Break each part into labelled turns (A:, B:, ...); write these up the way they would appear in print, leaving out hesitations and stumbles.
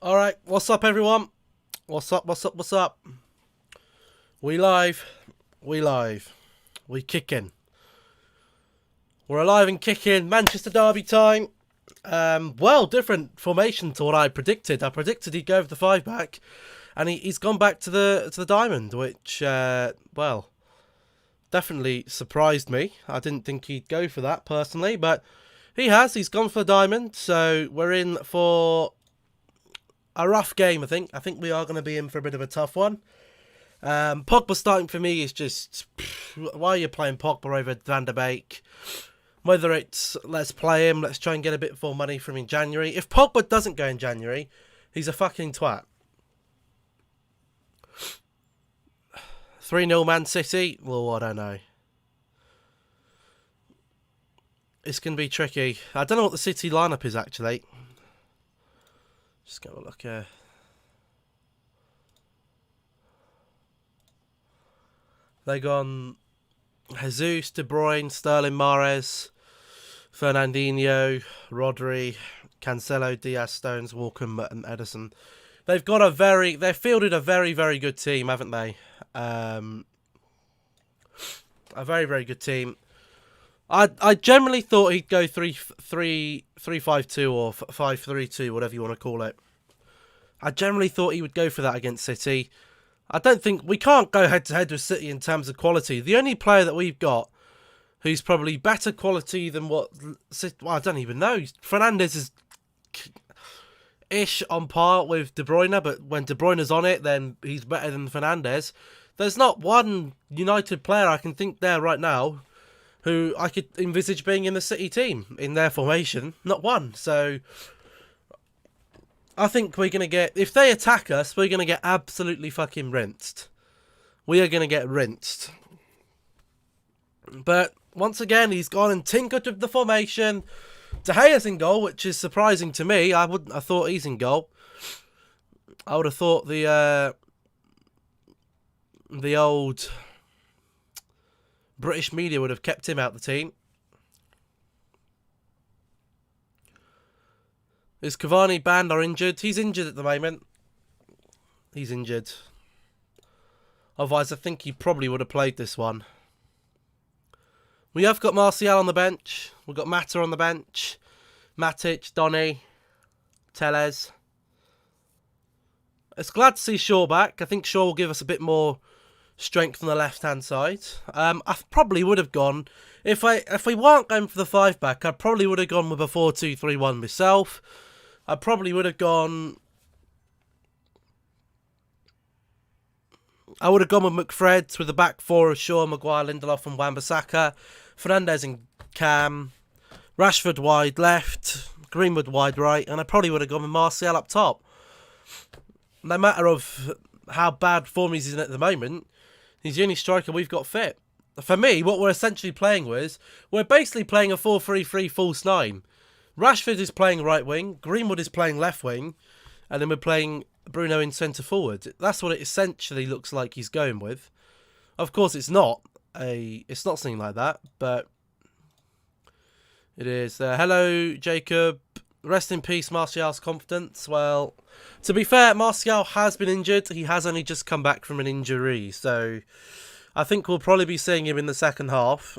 A: Alright, what's up everyone? What's up? We live. We live. We kicking. We're alive and kicking. Manchester Derby time. Well, different formation to what I predicted. I predicted he'd go for the 5-back. And he's gone back to the diamond, which, well, definitely surprised me. I didn't think he'd go for that, personally. But he has. He's gone for the diamond. So we're in for a rough game, I think. I think we are going to be in for a bit of a tough one. Pogba starting for me is just... Why are you playing Pogba over Van der Beek? Whether it's let's play him, let's try and get a bit more money from him in January. If Pogba doesn't go in January, he's a fucking twat. 3-0 Man City? Well, I don't know. It's going to be tricky. I don't know what the City lineup is, actually. Just go look here. They gone Jesus, De Bruyne, Sterling, Mahrez, Fernandinho, Rodri, Cancelo, Diaz, Stones, Walker, and Edison. They've fielded a very, very good team, haven't they? A very, very good team. I generally thought he'd go 3-5-2 or 5-3-2, whatever you want to call it. I generally thought he would go for that against City. I don't think... We can't go head-to-head with City in terms of quality. The only player that we've got who's probably better quality than what... Well, I don't even know. Fernandes is ish on par with De Bruyne, but when De Bruyne's on it, then he's better than Fernandes. There's not one United player I can think there right now who I could envisage being in the City team, in their formation. Not one. So I think we're going to get... If they attack us, we're going to get absolutely fucking rinsed. We are going to get rinsed. But once again, he's gone and tinkered with the formation. De Gea's in goal, which is surprising to me. I wouldn't have thought he's in goal. I would have thought the old British media would have kept him out of the team. Is Cavani banned or injured? He's injured at the moment. He's injured. Otherwise, I think he probably would have played this one. We have got Martial on the bench. We've got Mata on the bench. Matic, Donny, Tellez. It's glad to see Shaw back. I think Shaw will give us a bit more strength on the left-hand side. I probably would have gone... If we weren't going for the 5-back, I probably would have gone with a 4-2-3-1 myself. I probably would have gone... I would have gone with McFred with the back four of Shaw, Maguire, Lindelof and Wan-Bissaka. Fernandes and Cam. Rashford wide left. Greenwood wide right. And I probably would have gone with Martial up top. No matter of how bad form he's in at the moment, he's the only striker we've got fit. For me, what we're essentially playing with, we're basically playing a 4-3-3 false 9. Rashford is playing right wing. Greenwood is playing left wing. And then we're playing Bruno in centre forward. That's what it essentially looks like he's going with. Of course, it's not something like that, but it is. Hello, Jacob. Rest in peace, Martial's confidence. Well, to be fair, Martial has been injured. He has only just come back from an injury, so I think we'll probably be seeing him in the second half.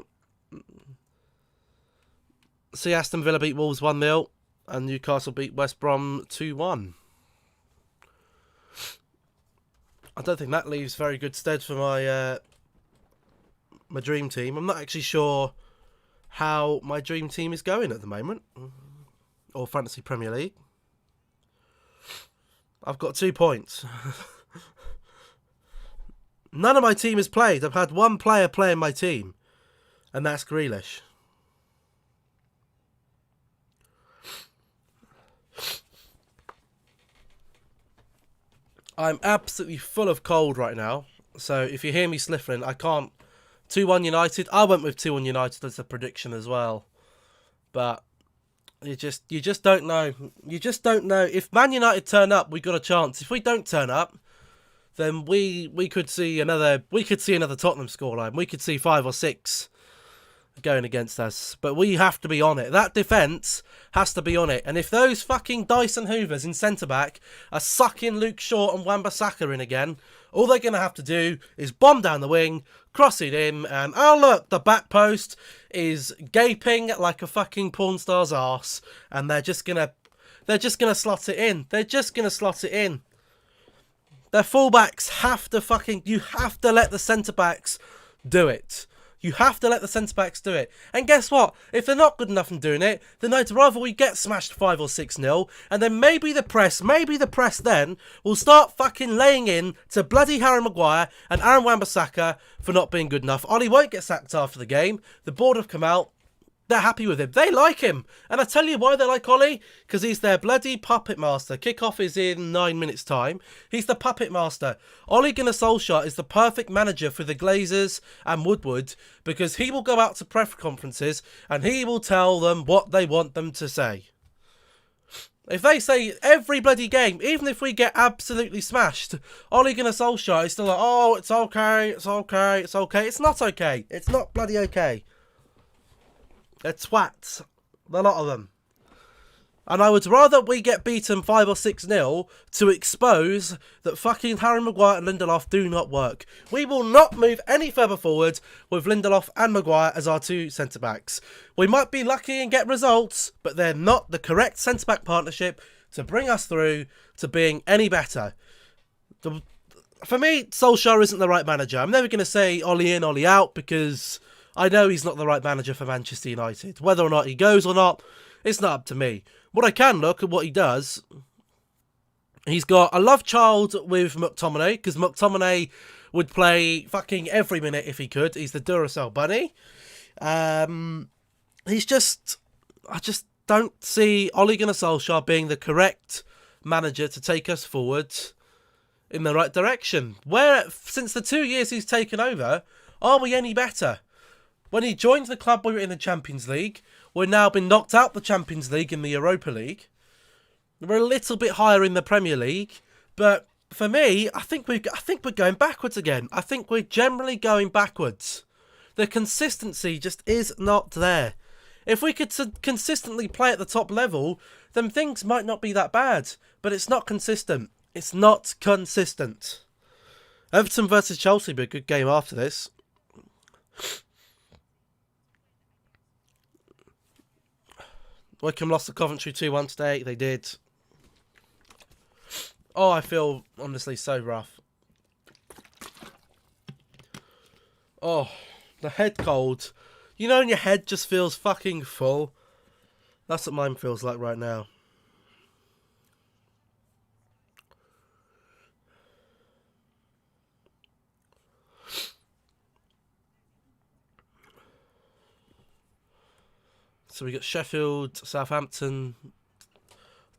A: See Aston Villa beat Wolves 1-0, and Newcastle beat West Brom 2-1. I don't think that leaves very good stead for my my dream team. I'm not actually sure how my dream team is going at the moment. Or Fantasy Premier League. I've got 2 points. None of my team has played. I've had one player play in my team. And that's Grealish. I'm absolutely full of cold right now. So if you hear me sniffling, I can't. 2-1 United. I went with 2-1 United as a prediction as well. But you just don't know. You just don't know. If Man United turn up, we got a chance. If we don't turn up, then we could see another Tottenham scoreline. We could see 5 or 6 going against us. But we have to be on it. That defence has to be on it. And if those fucking Dyson Hoovers in centre-back are sucking Luke Shaw and Wan-Bissaka in again, all they're going to have to do is bomb down the wing, cross it in, and oh look, the back post is gaping like a fucking porn star's arse, and they're just gonna slot it in. They're just gonna slot it in. Their fullbacks have to you have to let the centre-backs do it. You have to let the centre-backs do it. And guess what? If they're not good enough in doing it, then I'd rather we get smashed 5 or 6-0, and then maybe the press then will start fucking laying in to bloody Harry Maguire and Aaron Wan-Bissaka for not being good enough. Ollie won't get sacked after the game. The board have come out. They're happy with him. They like him. And I tell you why they like Ollie. Because he's their bloody puppet master. Kickoff is in 9 minutes' time. He's the puppet master. Ole Gunnar Solskjaer is the perfect manager for the Glazers and Woodward. Because he will go out to press conferences and he will tell them what they want them to say. If they say every bloody game, even if we get absolutely smashed, Ole Gunnar Solskjaer is still like, oh, it's okay, it's okay, it's okay. It's not okay. It's not bloody okay. They're twats. A lot of them. And I would rather we get beaten 5 or 6-0 to expose that fucking Harry Maguire and Lindelof do not work. We will not move any further forward with Lindelof and Maguire as our two centre-backs. We might be lucky and get results, but they're not the correct centre-back partnership to bring us through to being any better. For me, Solskjaer isn't the right manager. I'm never going to say Ollie in, Ollie out, because I know he's not the right manager for Manchester United. Whether or not he goes or not, it's not up to me. What I can look at what he does, he's got a love child with McTominay, because McTominay would play fucking every minute if he could. He's the Duracell bunny. I just don't see Ole Gunnar Solskjaer being the correct manager to take us forward in the right direction. Where, since the 2 years he's taken over, are we any better? When he joined the club, we were in the Champions League. We've now been knocked out the Champions League in the Europa League. We're a little bit higher in the Premier League. But for me, I think we're going backwards again. I think we're generally going backwards. The consistency just is not there. If we could consistently play at the top level, then things might not be that bad. But it's not consistent. It's not consistent. Everton versus Chelsea will be a good game after this. Wycombe lost to Coventry 2-1 today. They did. Oh, I feel honestly so rough. Oh, the head cold. You know when your head just feels fucking full? That's what mine feels like right now. So we got Sheffield, Southampton,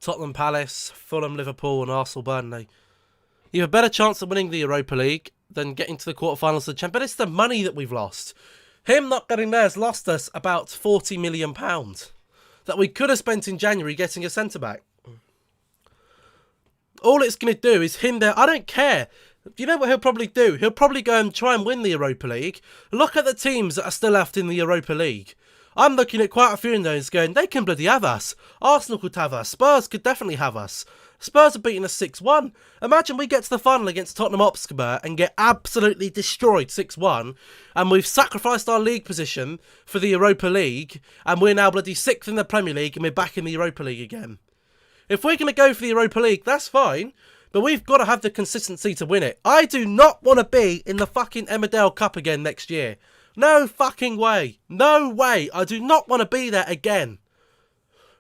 A: Tottenham Palace, Fulham, Liverpool and Arsenal, Burnley. You have a better chance of winning the Europa League than getting to the quarterfinals of the Champions. But it's the money that we've lost. Him not getting there has lost us about £40 million that we could have spent in January getting a centre-back. All it's going to do is him there. I don't care. You know what he'll probably do? He'll probably go and try and win the Europa League. Look at the teams that are still left in the Europa League. I'm looking at quite a few of those going, they can bloody have us. Arsenal could have us. Spurs could definitely have us. Spurs have beaten us 6-1. Imagine we get to the final against Tottenham Hotspur and get absolutely destroyed 6-1, and we've sacrificed our league position for the Europa League, and we're now bloody 6th in the Premier League, and we're back in the Europa League again. If we're going to go for the Europa League, that's fine, but we've got to have the consistency to win it. I do not want to be in the fucking Emmerdale Cup again next year. No fucking way. No way. I do not want to be there again.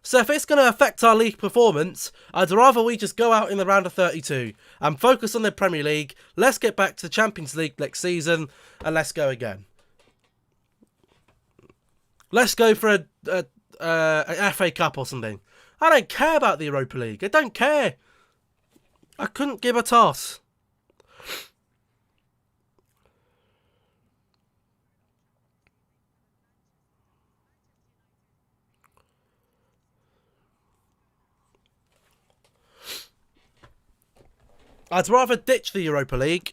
A: So if it's going to affect our league performance, I'd rather we just go out in the round of 32 and focus on the Premier League. Let's get back to the Champions League next season and let's go again. Let's go for an FA Cup or something. I don't care about the Europa League. I don't care. I couldn't give a toss. I'd rather ditch the Europa League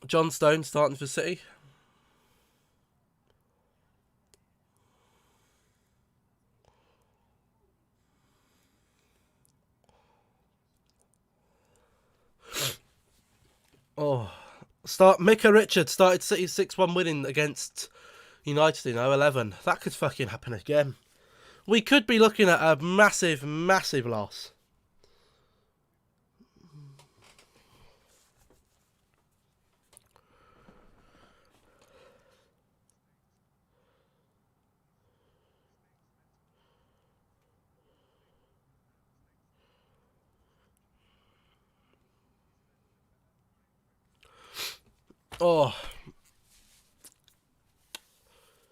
A: John Stone starting for City. Oh, Micah Richards started City's 6-1 winning against United in 0-11. That could fucking happen again. We could be looking at a massive, massive loss. Oh.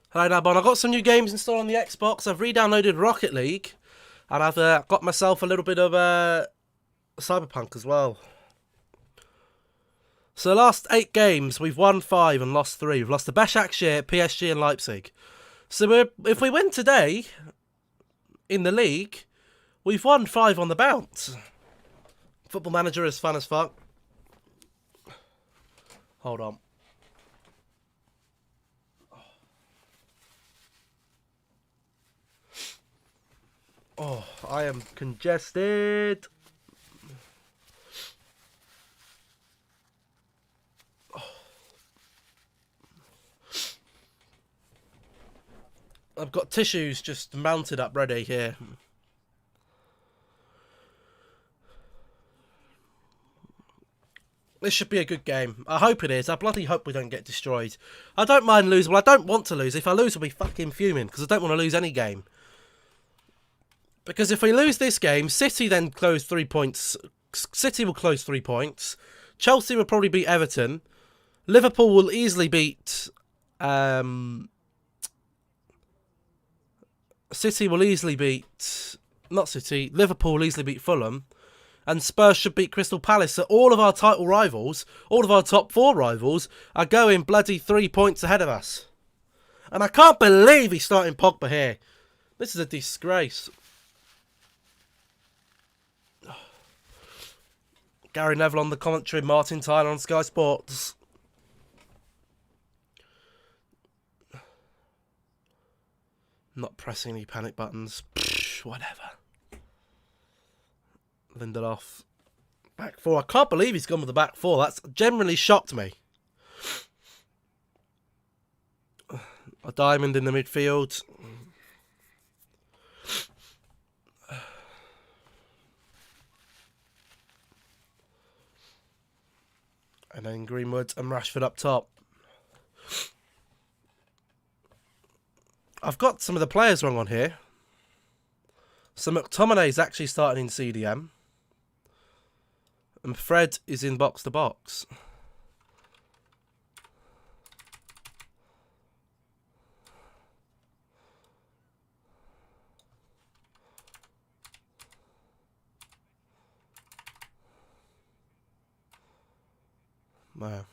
A: Hello, Nabon. I've got some new games installed on the Xbox. I've re-downloaded Rocket League. And I've got myself a little bit of Cyberpunk as well. So the last 8 games, we've won 5 and lost 3. We've lost to Başakşehir, PSG and Leipzig. So if we win today in the league, we've won 5 on the bounce. Football Manager is fun as fuck. Hold on. Oh, I am congested. I've got tissues just mounted up ready here. This should be a good game. I hope it is. I bloody hope we don't get destroyed. I don't mind losing. Well, I don't want to lose. If I lose, I'll be fucking fuming because I don't want to lose any game. Because if we lose this game, City then close 3 points. City will close 3 points. Chelsea will probably beat Everton. Liverpool will easily beat... City will easily beat... Not City. Liverpool will easily beat Fulham. And Spurs should beat Crystal Palace. So all of our title rivals, all of our top 4 rivals, are going bloody 3 points ahead of us. And I can't believe he's starting Pogba here. This is a disgrace. Gary Neville on the commentary, Martin Tyler on Sky Sports. Not pressing any panic buttons. Whatever. Lindelof. Back 4. I can't believe he's gone with the back 4. That's generally shocked me. A diamond in the midfield. And then Greenwood and Rashford up top. I've got some of the players wrong on here. So McTominay is actually starting in CDM. And Fred is in box-to-box. Wow.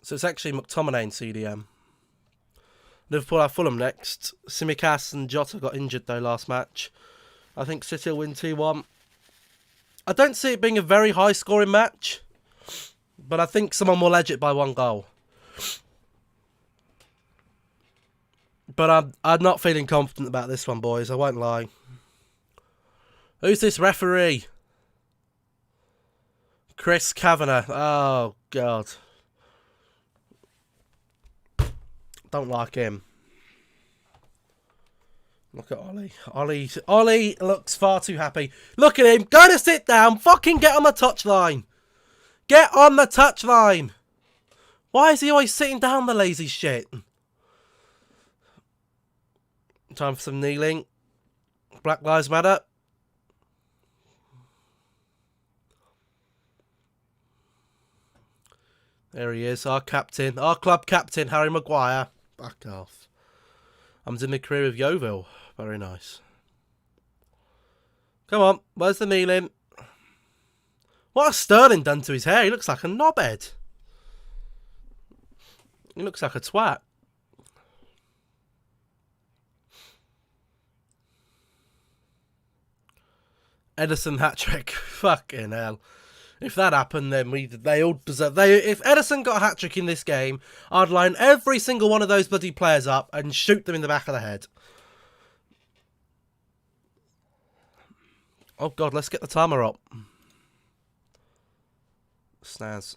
A: So it's actually McTominay in CDM. Liverpool have Fulham next. Tsimikas and Jota got injured though last match. I think City will win 2-1. I don't see it being a very high scoring match. But I think someone will edge it by 1 goal. But I'm not feeling confident about this one, boys. I won't lie. Who's this referee? Chris Kavanagh. Oh, God. Don't like him. Look at Ollie. Ollie looks far too happy. Look at him. Go to sit down. Fucking get on the touchline. Get on the touchline. Why is he always sitting down, the lazy shit? Time for some kneeling. Black Lives Matter. There he is, our captain. Our club captain, Harry Maguire. Back off. I'm in the career of Yeovil. Very nice. Come on, where's the kneeling? What has Sterling done to his hair? He looks like a knobhead. He looks like a twat. Ederson hat-trick. Fucking hell. If that happened, then they all deserve... If Ederson got a hat-trick in this game, I'd line every single one of those bloody players up and shoot them in the back of the head. Oh, God, let's get the timer up. Snaz.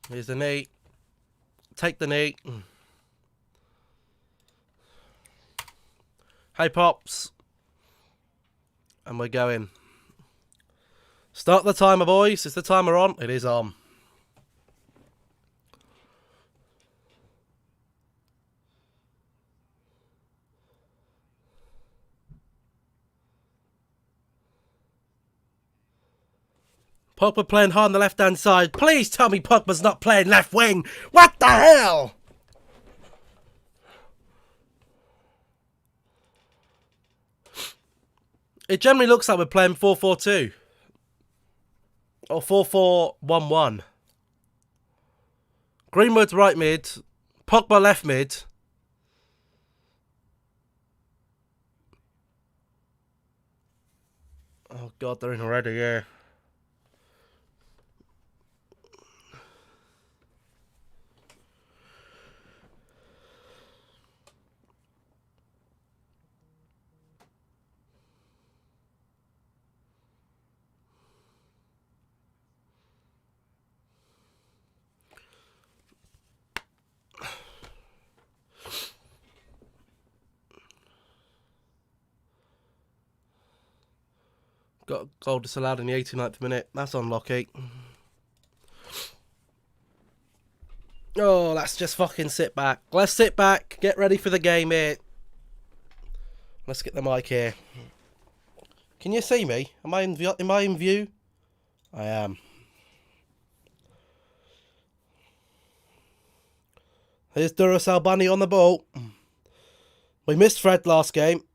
A: Here's the knee. Take the knee. Hey, Pops. And we're going. Start the timer, boys. Is the timer on? It is on. Pogba playing hard on the left-hand side. Please tell me Pogba's not playing left wing. What the hell? It generally looks like we're playing 4-4-2. Or 4-4-1-1. Greenwood right mid. Pogba left mid. Oh, God, they're in already, yeah. Got a goal disallowed in the 89th minute. That's unlucky. Oh, let's just fucking sit back. Let's sit back. Get ready for the game here. Let's get the mic here. Can you see me? Am I in view? I am. Here's Duracell Bunny on the ball. We missed Fred last game.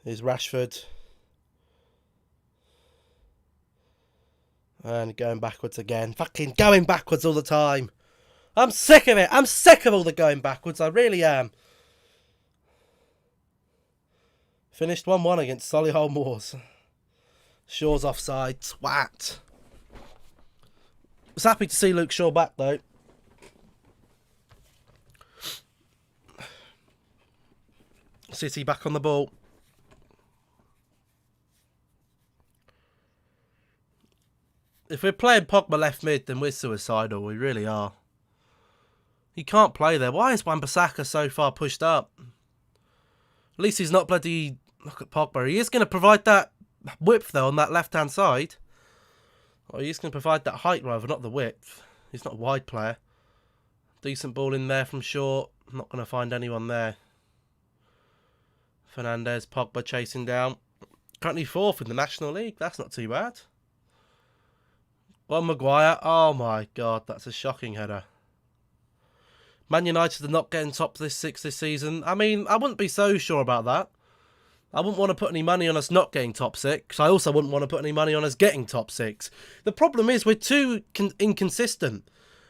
A: Here's Rashford. And going backwards again. Fucking going backwards all the time. I'm sick of it. I'm sick of all the going backwards. I really am. Finished 1-1 against Solihull Moors. Shaw's offside. Twat. Was happy to see Luke Shaw back though. City back on the ball. If we're playing Pogba left mid, then we're suicidal. We really are. He can't play there. Why is Wan-Bissaka so far pushed up? At least he's not bloody... Look at Pogba. He is going to provide that width, though, on that left-hand side. Or he's going to provide that height, rather, not the width. He's not a wide player. Decent ball in there from short. Not going to find anyone there. Fernandes, Pogba chasing down. Currently 4th in the National League. That's not too bad. Well, Maguire. Oh, my God. That's a shocking header. Man United are not getting top 6 this season. I mean, I wouldn't be so sure about that. I wouldn't want to put any money on us not getting top 6. I also wouldn't want to put any money on us getting top 6. The problem is we're too inconsistent.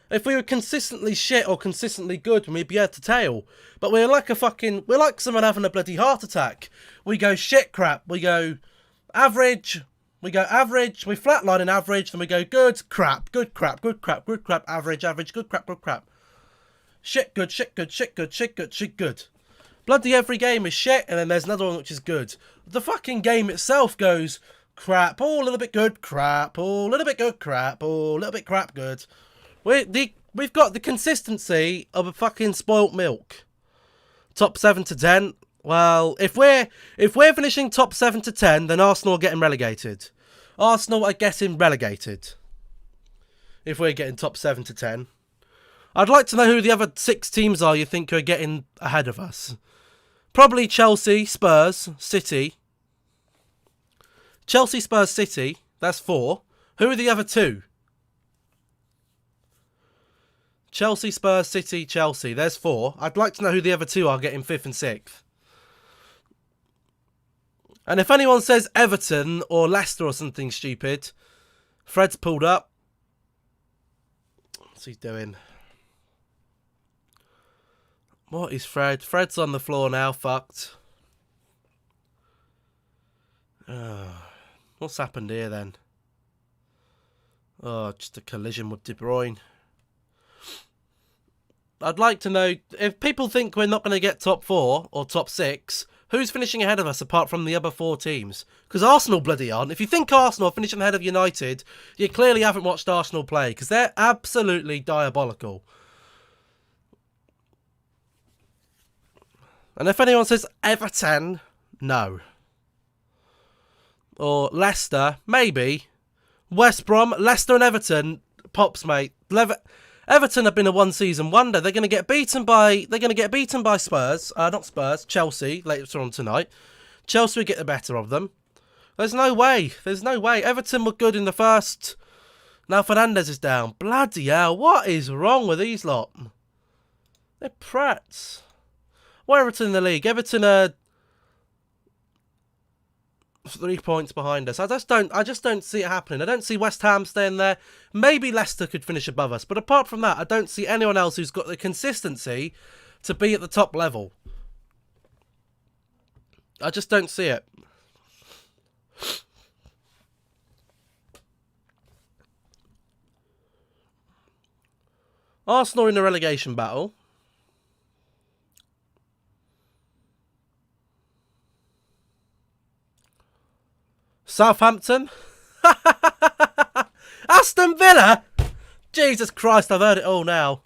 A: If we were consistently shit or consistently good, we'd be able to tail. But we're like we're like someone having a bloody heart attack. We go shit crap. We go average. We go average. We flatline in average. Then we go good crap, good crap, good crap, good crap, average, average, good crap, good crap. Shit good, shit good, shit good, shit good, shit good. Bloody every game is shit, and then there's another one which is good. The fucking game itself goes crap, oh, a little bit good, crap, oh, a little bit good, crap, oh, a little bit crap, good. We've got the consistency of a fucking spoilt milk. Top 7 to 10. Well, if we're finishing top 7 to 10, then Arsenal are getting relegated. Arsenal are getting relegated. If we're getting top 7 to 10. I'd like to know who the other 6 teams are you think are getting ahead of us. Probably Chelsea, Spurs, City. Chelsea, Spurs, City. That's 4. Who are the other 2? Chelsea, Spurs, City, Chelsea. There's 4. I'd like to know who the other 2 are getting 5th and 6th. And if anyone says Everton or Leicester or something stupid, Fred's pulled up. What's he doing? What is Fred? Fred's on the floor now, fucked. What's happened here then? Oh, just a collision with De Bruyne. I'd like to know, if people think we're not going to get top 4 or top 6, who's finishing ahead of us apart from the other 4 teams? Because Arsenal bloody aren't. If you think Arsenal are finishing ahead of United, you clearly haven't watched Arsenal play, because they're absolutely diabolical. And if anyone says Everton, no. Or Leicester, maybe. West Brom, Leicester and Everton, pops, mate. Everton have been a one-season wonder. They're going to get beaten by. Spurs. Not Spurs. Chelsea later on tonight. Chelsea will get the better of them. There's no way. Everton were good in the first. Now Fernandes is down. Bloody hell! What is wrong with these lot? They're prats. Where Everton in the league? Everton are 3 points behind us. I just don't see it happening. I don't see West Ham staying there. Maybe Leicester could finish above us, but apart from that, I don't see anyone else who's got the consistency to be at the top level. I just don't see it. Arsenal in the relegation battle. Southampton. Aston Villa. Jesus Christ, I've heard it all now.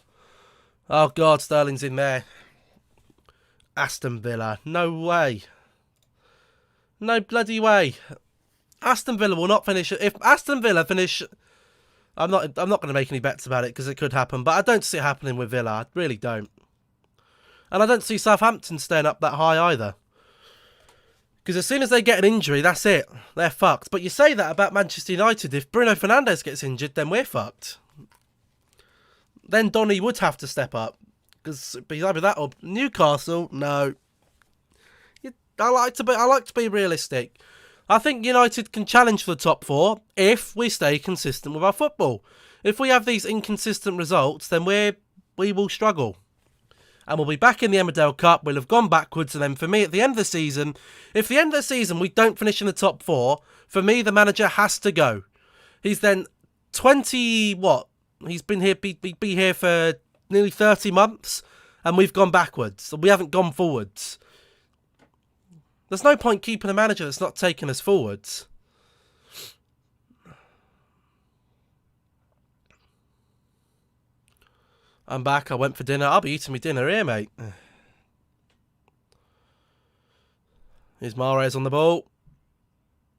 A: Oh God, Sterling's in there. Aston Villa. No way. No bloody way. Aston Villa will not finish. If Aston Villa finish, I'm not going to make any bets about it because it could happen, but I don't see it happening with Villa. I really don't. And I don't see Southampton staying up that high either. Because as soon as they get an injury, that's it. They're fucked. But you say that about Manchester United. If Bruno Fernandes gets injured, then we're fucked. Then Donny would have to step up. Because it'd be either that or Newcastle. No. I like to be realistic. I think United can challenge for the top 4 if we stay consistent with our football. If we have these inconsistent results, then we will struggle. And we'll be back in the Emmerdale Cup. We'll have gone backwards. And then for me, at the end of the season, if the end of the season we don't finish in the top 4, for me, the manager has to go. He's then 20, what? He's been here, be here for nearly 30 months. And we've gone backwards. We haven't gone forwards. There's no point keeping a manager that's not taking us forwards. I'm back. I went for dinner. I'll be eating my dinner here, mate. Here's Mahrez on the ball.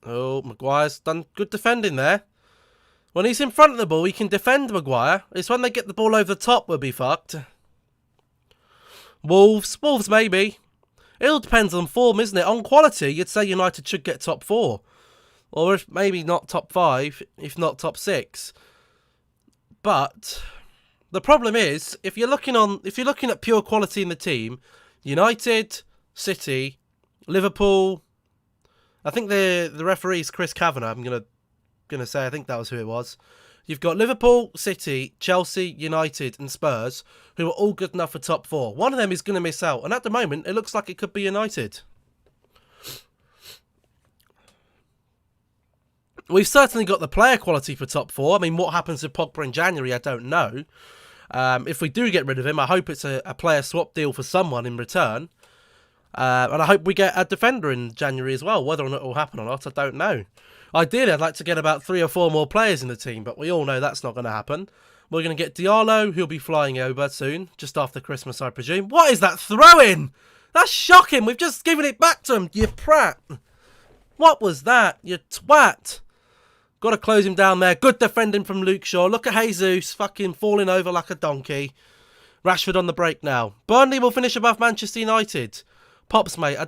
A: Oh, Maguire's done good defending there. When he's in front of the ball, he can defend Maguire. It's when they get the ball over the top we'll be fucked. Wolves maybe. It all depends on form, isn't it? On quality, you'd say United should get top 4. Or if maybe not top 5, if not top 6. But the problem is, if you're looking at pure quality in the team, United, City, Liverpool. I think the referee's Chris Kavanagh. I'm gonna say I think that was who it was. You've got Liverpool, City, Chelsea, United, and Spurs, who are all good enough for top 4. One of them is going to miss out, and at the moment, it looks like it could be United. We've certainly got the player quality for top 4. I mean, what happens with Pogba in January, I don't know. If we do get rid of him, I hope it's a player swap deal for someone in return. And I hope we get a defender in January as well. Whether or not it will happen or not, I don't know. Ideally, I'd like to get about 3 or 4 more players in the team, but we all know that's not going to happen. We're going to get Diallo, who'll be flying over soon, just after Christmas, I presume. What is that throw-in? That's shocking. We've just given it back to him, you prat. What was that, you twat? Got to close him down there. Good defending from Luke Shaw. Look at Jesus fucking falling over like a donkey. Rashford on the break now. Burnley will finish above Manchester United. Pops, mate,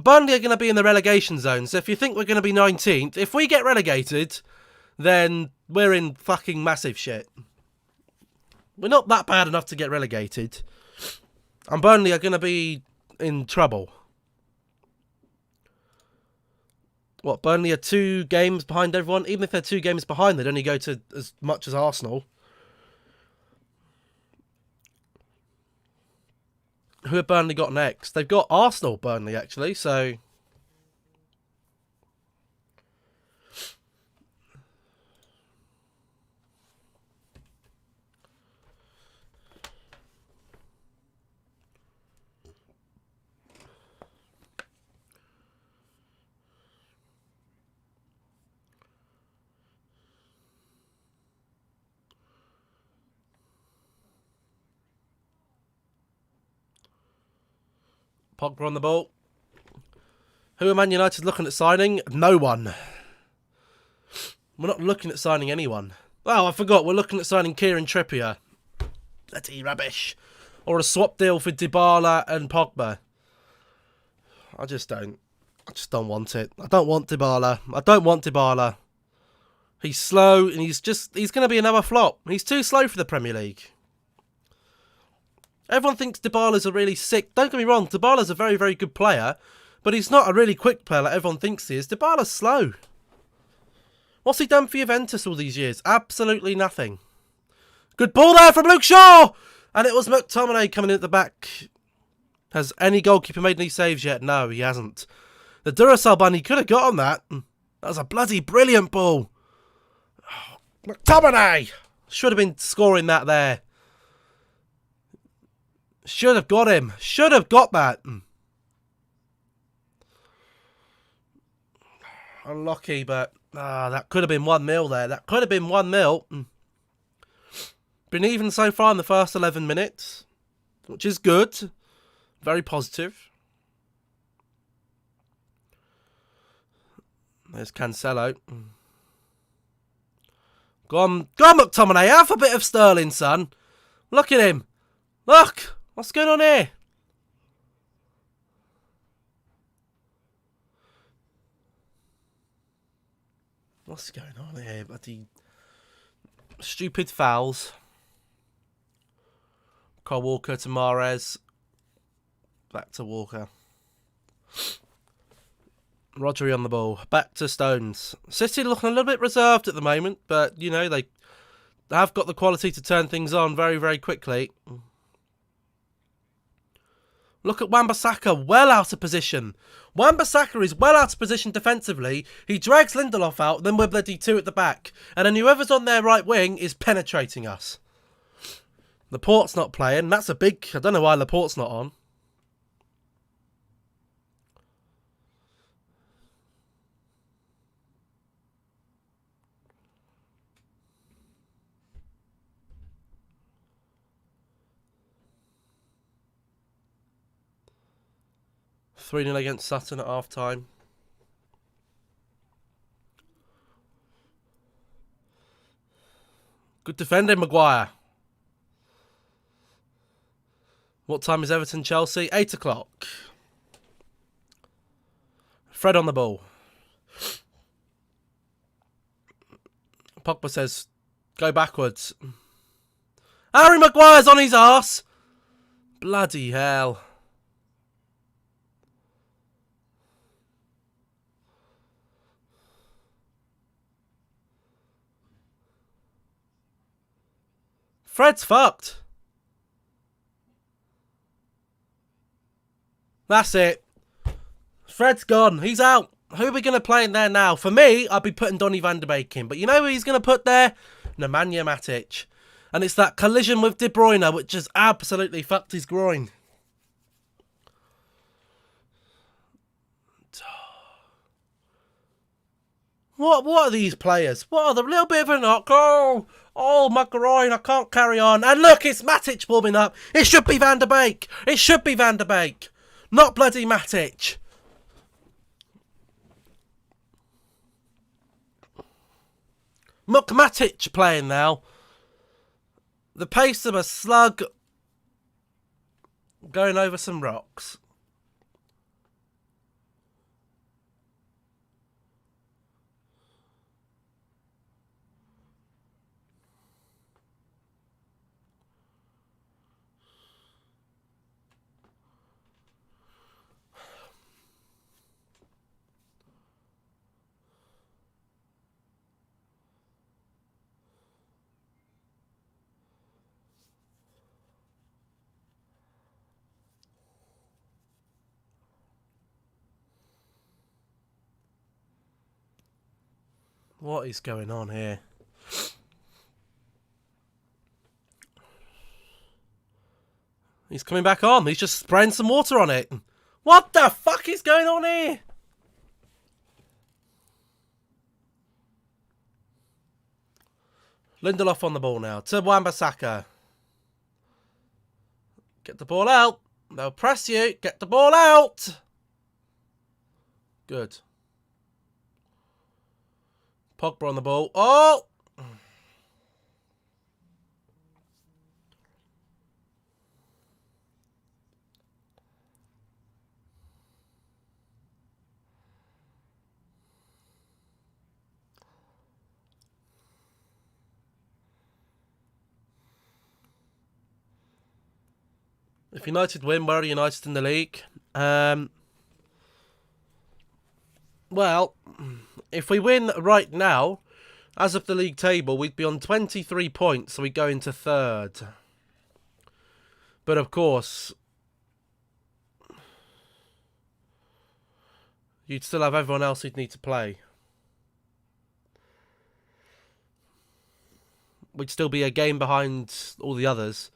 A: Burnley are going to be in the relegation zone, so if you think we're going to be 19th, if we get relegated, then we're in fucking massive shit. We're not that bad enough to get relegated. And Burnley are going to be in trouble. What, Burnley are 2 games behind everyone? Even if they're 2 games behind, they'd only go to as much as Arsenal. Who have Burnley got next? They've got Arsenal, Burnley, actually, so... Pogba on the ball. Who are Man United looking at signing? No one. We're not looking at signing anyone. Oh, I forgot. We're looking at signing Kieran Trippier. Bloody rubbish. Or a swap deal for Dybala and Pogba. I just don't want it. I don't want Dybala. He's slow and he's going to be another flop. He's too slow for the Premier League. Everyone thinks Dybala's a really sick... Don't get me wrong, Dybala's a very, very good player, but he's not a really quick player like everyone thinks he is. Dybala's slow. What's he done for Juventus all these years? Absolutely nothing. Good ball there from Luke Shaw! And it was McTominay coming in at the back. Has any goalkeeper made any saves yet? No, he hasn't. The Duracell bunny could have got on that. That was a bloody brilliant ball. Oh, McTominay! Should have been scoring that there. Should have got him. Should have got that. Unlucky, but that could have been 1-0 there. That could have been 1-0. Been even so far in the first 11 minutes, which is good. Very positive. There's Cancelo. Go on, McTominay. Have a bit of Sterling, son. Look at him. Look. What's going on here? What's going on here, buddy? Stupid fouls. Kyle Walker to Mahrez. Back to Walker. Rodri on the ball. Back to Stones. City looking a little bit reserved at the moment, but, you know, they have got the quality to turn things on very, very quickly. Look at Wan-Bissaka, well out of position. Wan-Bissaka is well out of position defensively. He drags Lindelof out, then we're bloody 2 at the back. And then whoever's on their right wing is penetrating us. Laporte's not playing. That's a big... I don't know why Laporte's not on. Three 0 against Sutton at half time. Good defending, Maguire. What time is Everton Chelsea? 8 o'clock. Fred on the ball. Pogba says, go backwards. Harry Maguire's on his arse. Bloody hell. Fred's fucked. That's it. Fred's gone. He's out. Who are we going to play in there now? For me, I'd be putting Donny van de Beek in. But you know who he's going to put there? Nemanja Matic. And it's that collision with De Bruyne which has absolutely fucked his groin. What are these players? What are the little bit of a knock? Oh, my groin, I can't carry on. And look, it's Matic warming up. It should be Van de Beek. It should be Van de Beek. Not bloody Matic. Matic playing now. The pace of a slug going over some rocks. What is going on here? He's coming back on. He's just spraying some water on it. What the fuck is going on here? Lindelof on the ball now. To Wan-Bissaka. Get the ball out. They'll press you. Get the ball out. Good. Pogba on the ball. Oh! If United win, where are United in the league? Well, if we win right now, as of the league table, we'd be on 23 points, so we go into third. But of course, you'd still have everyone else who'd need to play. We'd still be a game behind all the others.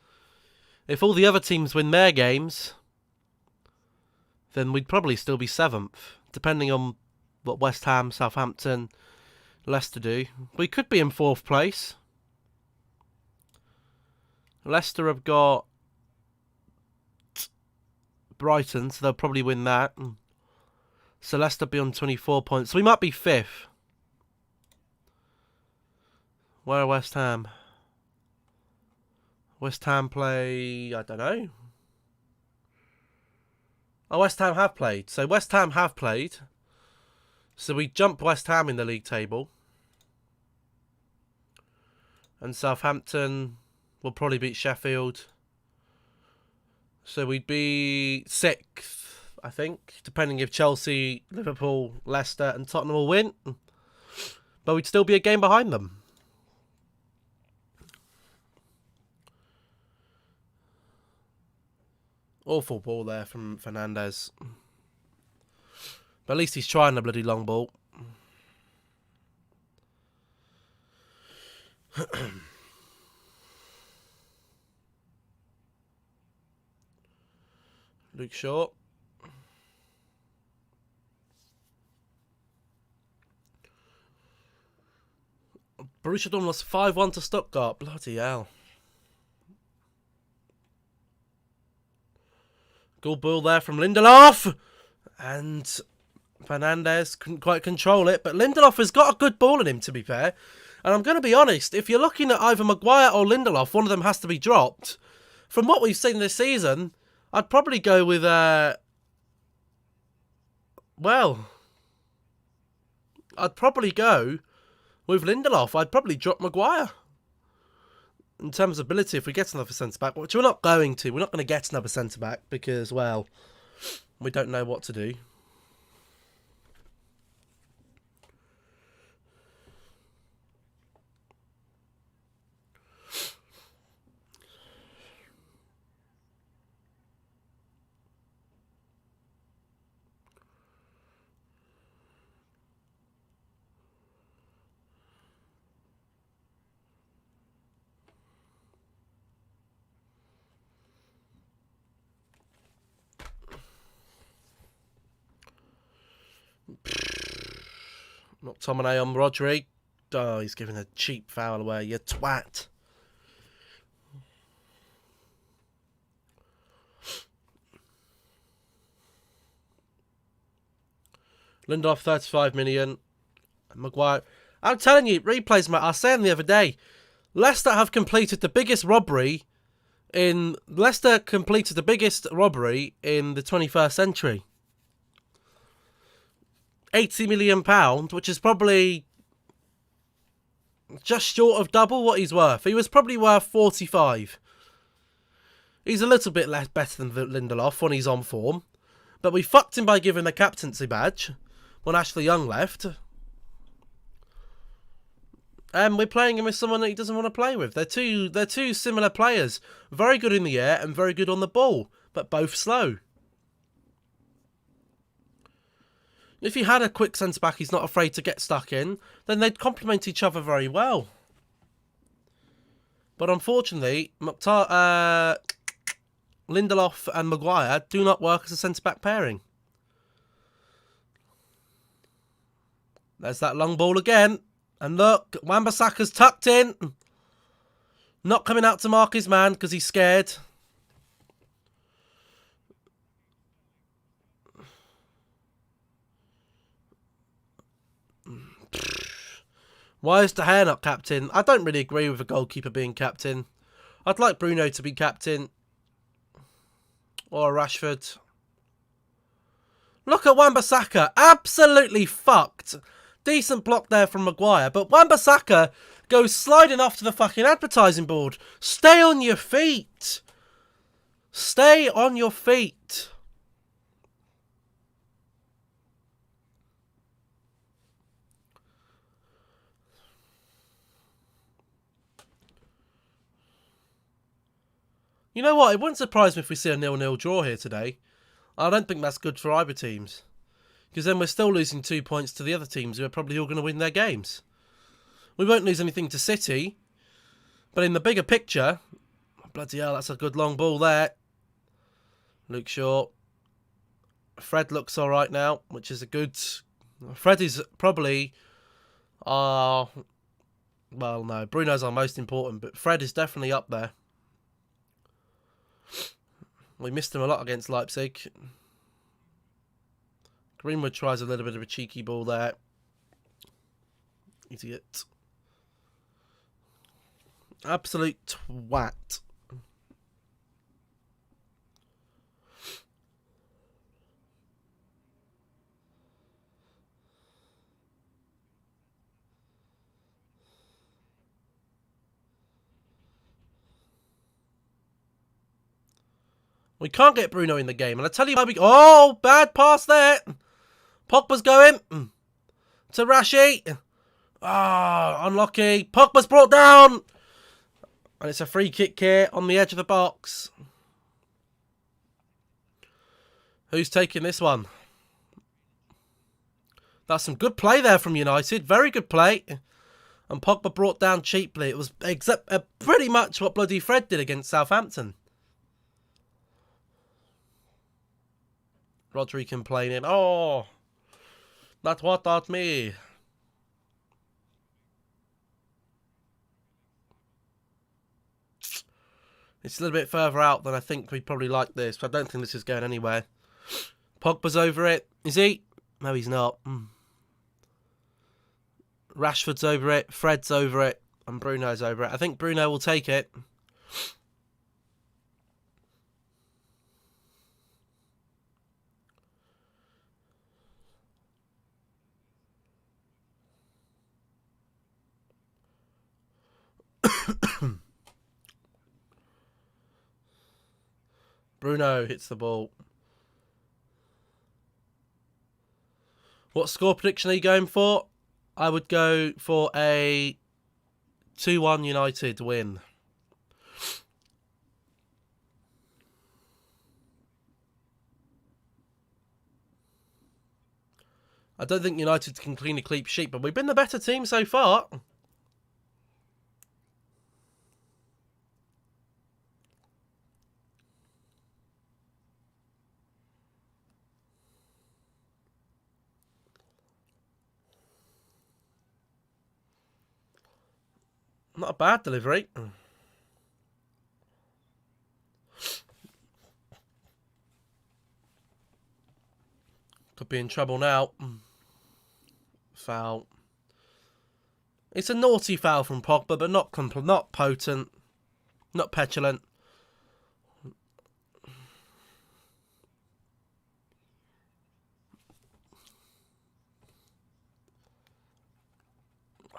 A: If all the other teams win their games, then we'd probably still be 7th, depending on what West Ham, Southampton, Leicester do. We could be in 4th place. Leicester have got Brighton, so they'll probably win that. So Leicester be on 24 points. So we might be 5th. Where are West Ham? West Ham play, I don't know. Oh, West Ham have played. So West Ham have played. So we jump West Ham in the league table. And Southampton will probably beat Sheffield. So we'd be 6th, I think. Depending if Chelsea, Liverpool, Leicester and Tottenham will win. But we'd still be a game behind them. Awful ball there from Fernandes. But at least he's trying a bloody long ball. Luke Shaw. Borussia Dortmund lost 5-1 to Stuttgart. Bloody hell. Good ball there from Lindelof. And Fernandes couldn't quite control it. But Lindelof has got a good ball in him, to be fair. And I'm going to be honest, if you're looking at either Maguire or Lindelof, one of them has to be dropped. From what we've seen this season, I'd probably go with, I'd probably go with Lindelof. I'd probably drop Maguire. In terms of ability, if we get another centre-back, which we're not going to. We're not going to get another centre-back because, well, we don't know what to do. McTominay on Rodri. Oh, he's giving a cheap foul away. You twat. Lindelof, 35 million. Maguire. I'm telling you, replays, mate. I was saying the other day, Leicester have completed the biggest robbery in... Leicester completed the biggest robbery in the 21st century. £80 million, which is probably just short of double what he's worth. He was probably worth 45. He's a little bit less better than Lindelof when he's on form. But we fucked him by giving the captaincy badge when Ashley Young left. And we're playing him with someone that he doesn't want to play with. They're two similar players. Very good in the air and very good on the ball, but both slow. If you had a quick centre-back he's not afraid to get stuck in, then they'd complement each other very well. But unfortunately, Lindelof and Maguire do not work as a centre-back pairing. There's that long ball again. And look, Wan-Bissaka's tucked in. Not coming out to mark his man because he's scared. Why is De Gea not captain? I don't really agree with a goalkeeper being captain. I'd like Bruno to be captain. Or Rashford. Look at Wan-Bissaka. Absolutely fucked. Decent block there from Maguire. But Wan-Bissaka goes sliding off to the fucking advertising board. Stay on your feet. Stay on your feet. You know what? It wouldn't surprise me if we see a 0-0 draw here today. I don't think that's good for either teams. Because then we're still losing 2 points to the other teams who are probably all going to win their games. We won't lose anything to City. But in the bigger picture... Bloody hell, that's a good long ball there. Luke Shaw. Fred looks alright now, which is a good... Fred is probably... well, no. Bruno's our most important, but Fred is definitely up there. We missed him a lot against Leipzig. Greenwood tries a little bit of a cheeky ball there. Idiot. Absolute twat. We can't get Bruno in the game. And I tell you why we... Oh, bad pass there. Pogba's going to Rashi. Ah, unlucky. Pogba's brought down. And it's a free kick here on the edge of the box. Who's taking this one? That's some good play there from United. Very good play. And Pogba brought down cheaply. It was pretty much what bloody Fred did against Southampton. Rodri complaining. Oh, not what taught me. It's a little bit further out than I think we probably like this. But I don't think this is going anywhere. Pogba's over it. Is he? No, he's not. Rashford's over it. Fred's over it. And Bruno's over it. I think Bruno will take it. Bruno hits the ball. What score prediction are you going for? I would go for a 2-1 United win. I don't think United can clean a clean sheet, but we've been the better team so far. Not a bad delivery. Could be in trouble now. Foul. It's a naughty foul from Pogba, but not potent, not petulant.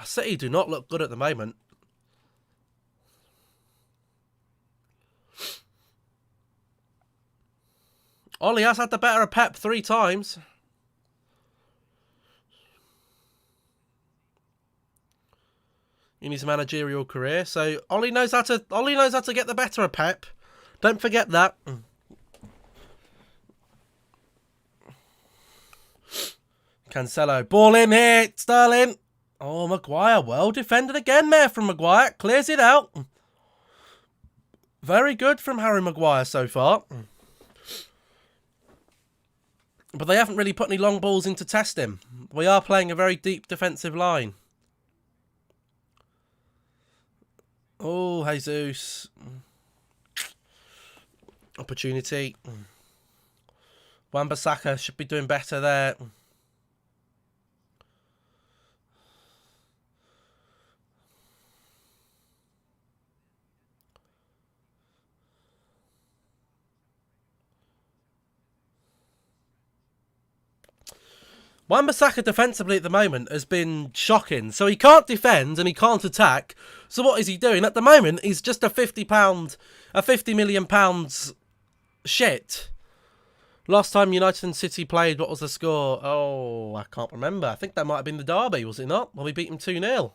A: City do not look good at the moment. Ollie has had the better of Pep 3 times. In his managerial career, so Ollie knows how to get the better of Pep. Don't forget that. Cancelo. Ball in here. Sterling. Oh, Maguire. Well defended again there from Maguire. Clears it out. Very good from Harry Maguire so far. But they haven't really put any long balls in to test him. We are playing a very deep defensive line. Oh, Jesus. Opportunity. Wan-Bissaka should be doing better there. Wan-Bissaka defensively at the moment has been shocking. So he can't defend and he can't attack. So what is he doing? At the moment, he's just a £50 million shit. Last time United and City played, what was the score? Oh, I can't remember. I think that might have been the derby, was it not? Well, we beat them 2-0.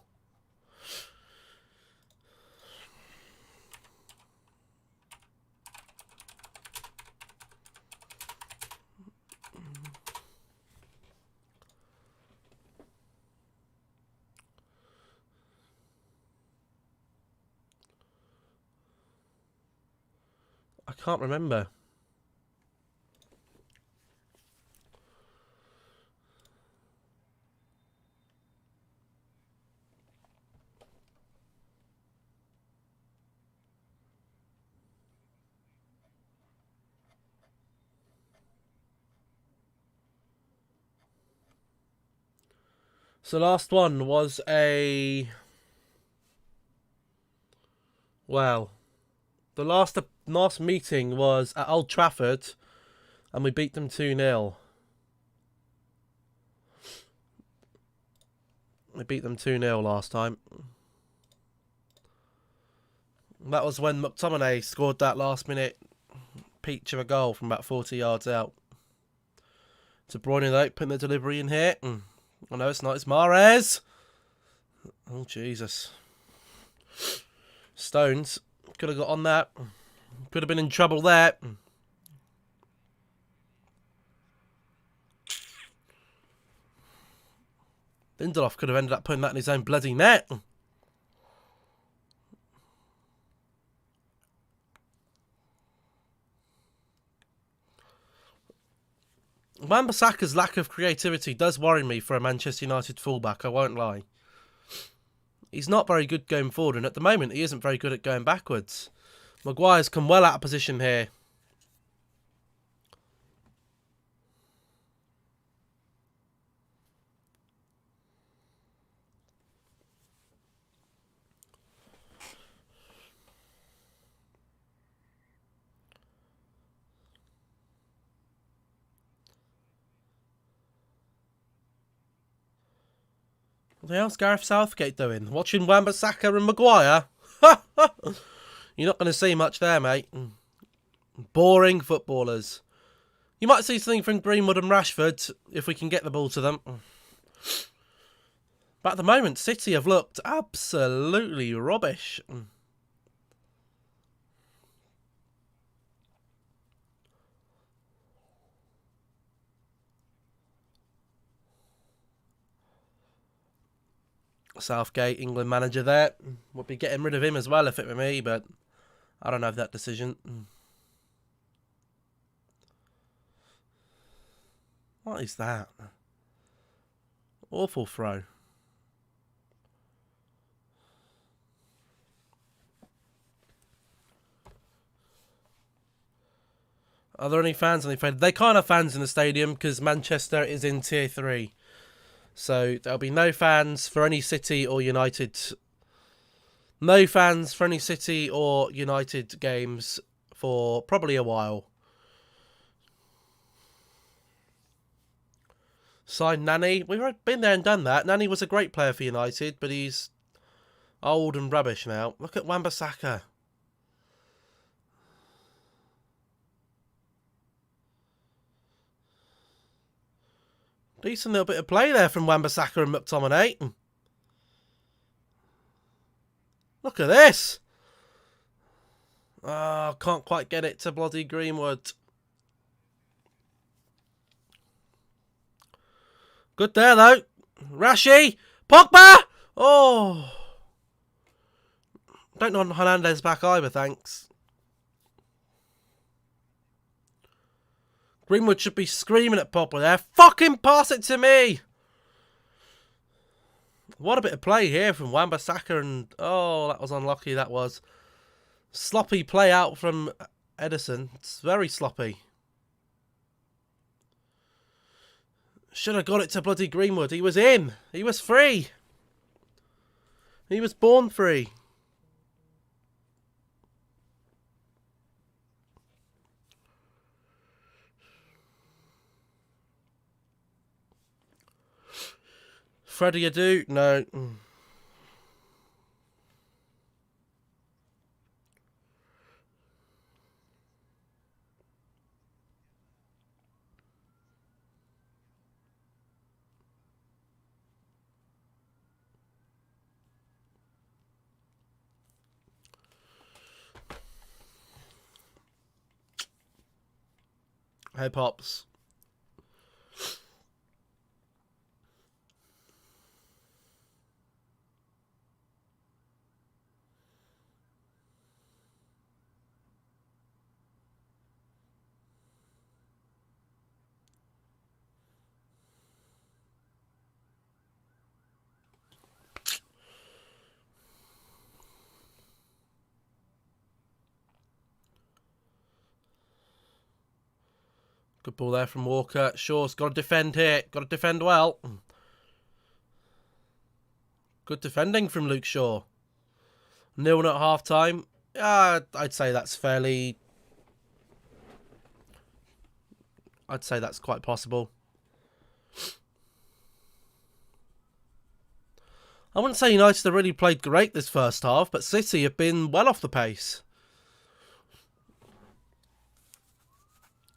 A: I can't remember. So last one was well, the last meeting was at Old Trafford, and we beat them 2-0. We beat them 2-0 last time. That was when McTominay scored that last-minute peach of a goal from about 40 yards out. De Bruyne, though, putting the delivery in here. Oh, no, it's not. It's Mahrez. Oh, Jesus. Stones could have got on that. Could have been in trouble there. Lindelof could have ended up putting that in his own bloody net. Wan-Bissaka's lack of creativity does worry me for a Manchester United fullback, I won't lie. He's not very good going forward, and at the moment he isn't very good at going backwards. Maguire's come well out of position here. What the hell's Gareth Southgate doing? Watching Wan-Bissaka and Maguire? You're not going to see much there, mate. Boring footballers. You might see something from Greenwood and Rashford if we can get the ball to them. But at the moment, City have looked absolutely rubbish. Southgate, England manager there. Would be getting rid of him as well if it were me, but I don't have that decision. What is that? Awful throw. Are there any fans on the stadium? They can't have fans in the stadium because Manchester is in Tier 3. So there'll be no fans for any City or United. No fans for any City or United games for probably a while. Signed Nani. We've been there and done that. Nani was a great player for United, but he's old and rubbish now. Look at Wan-Bissaka. Decent little bit of play there from Wan-Bissaka and McTominay. Look at this. Oh, can't quite get it to bloody Greenwood. Good there, though. Rashi. Pogba. Oh. Don't want Hernandez back either, thanks. Greenwood should be screaming at Pogba there. Fucking pass it to me. What a bit of play here from Wan-Bissaka, and oh, that was unlucky, that was. Sloppy play out from Ederson. It's very sloppy. Should have got it to bloody Greenwood. He was in. He was free. He was born free. Freddie Adu? No. Hey, Pops. Good ball there from Walker. Shaw's got to defend here. Got to defend well. Good defending from Luke Shaw. 0-0 at half-time. I'd say that's fairly... I'd say that's quite possible. I wouldn't say United have really played great this first half, but City have been well off the pace.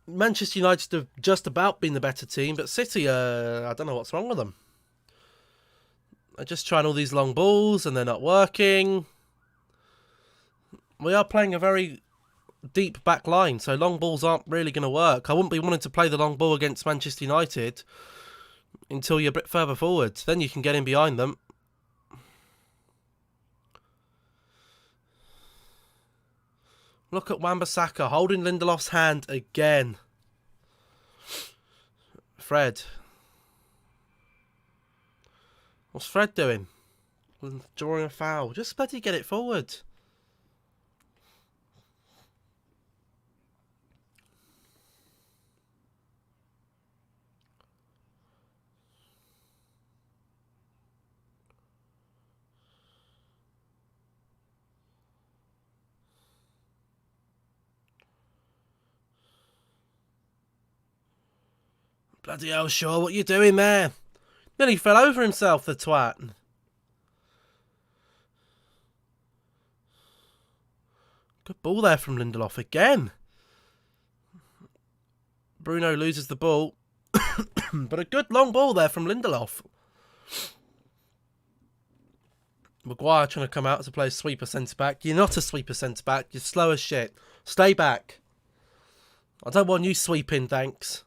A: Manchester United have just about been the better team, but City, I don't know what's wrong with them. They're just trying all these long balls and they're not working. We are playing a very deep back line, so long balls aren't really going to work. I wouldn't be wanting to play the long ball against Manchester United until you're a bit further forward. Then you can get in behind them. Look at Wan-Bissaka holding Lindelof's hand again. Fred. What's Fred doing? Drawing a foul. Just bloody get it forward. Bloody hell, Shaw, what you doing there? Nearly fell over himself, the twat. Good ball there from Lindelof again. Bruno loses the ball. But a good long ball there from Lindelof. Maguire trying to come out to play a sweeper centre-back. You're not a sweeper centre-back. You're slow as shit. Stay back. I don't want you sweeping, thanks.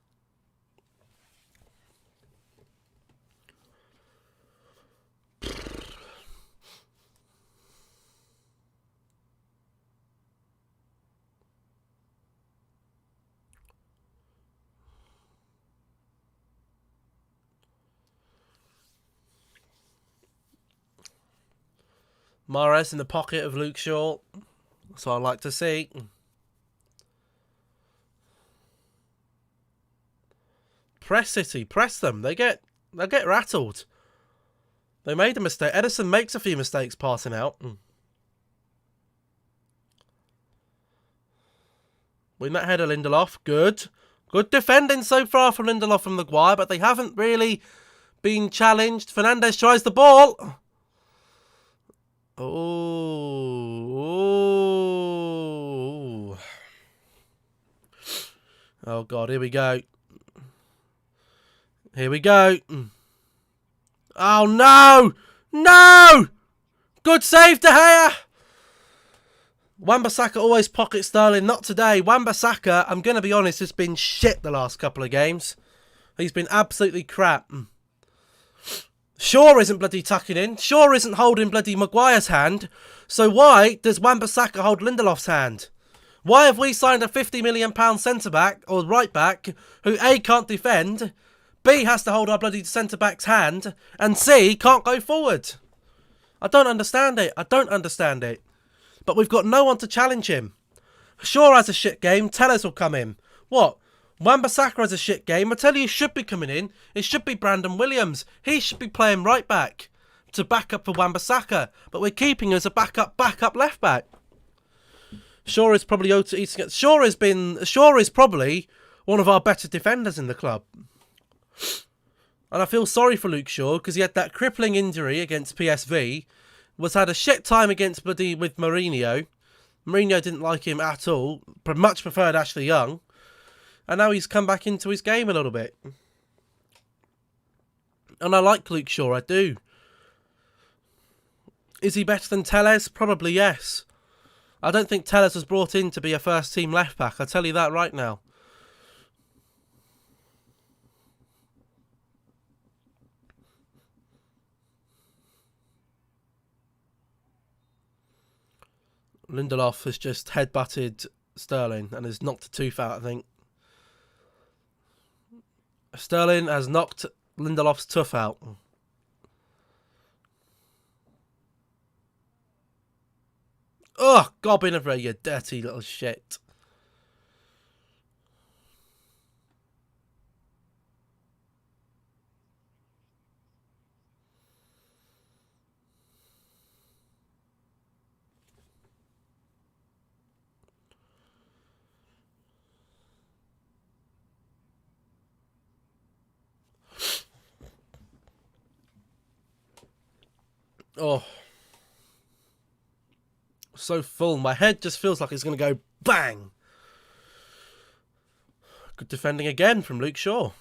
A: Mahrez in the pocket of Luke Shaw. That's what I'd like to see. Press City. Press them. They'll get rattled. They made a mistake. Ederson makes a few mistakes passing out. Win that header, Lindelof. Good. Good defending so far from Lindelof and Maguire, but they haven't really been challenged. Fernandes tries the ball. Oh. Oh, God. Here we go. Here we go. Oh, no. No. Good save, De Gea. Wan-Bissaka always pocket Sterling. Not today. Wan-Bissaka, I'm going to be honest, has been shit the last couple of games. He's been absolutely crap. Shaw isn't bloody tucking in. Shaw isn't holding bloody Maguire's hand. So why does Wan-Bissaka hold Lindelof's hand? Why have we signed a £50 million centre-back, or right-back, who A, can't defend, B, has to hold our bloody centre-back's hand, and C, can't go forward? I don't understand it. I don't understand it. But we've got no one to challenge him. Shaw has a shit game. Tellers will come in. What? Wan-Bissaka has a shit game. I tell you, who should be coming in. It should be Brandon Williams. He should be playing right back to back up for Wan-Bissaka. But we're keeping him as a backup left back. Shaw is probably Shaw is probably one of our better defenders in the club. And I feel sorry for Luke Shaw because he had that crippling injury against PSV. Had a shit time with Mourinho. Mourinho didn't like him at all. Much preferred Ashley Young. And now he's come back into his game a little bit. And I like Luke Shaw, I do. Is he better than Telles? Probably yes. I don't think Telles was brought in to be a first team left back. I'll tell you that right now. Lindelof has just headbutted Sterling and has knocked a tooth out, I think. Sterling has knocked Lindelof's tooth out. Oh, gobbing of her, you dirty little shit. Oh. So full. My head just feels like it's going to go bang. Good defending again from Luke Shaw.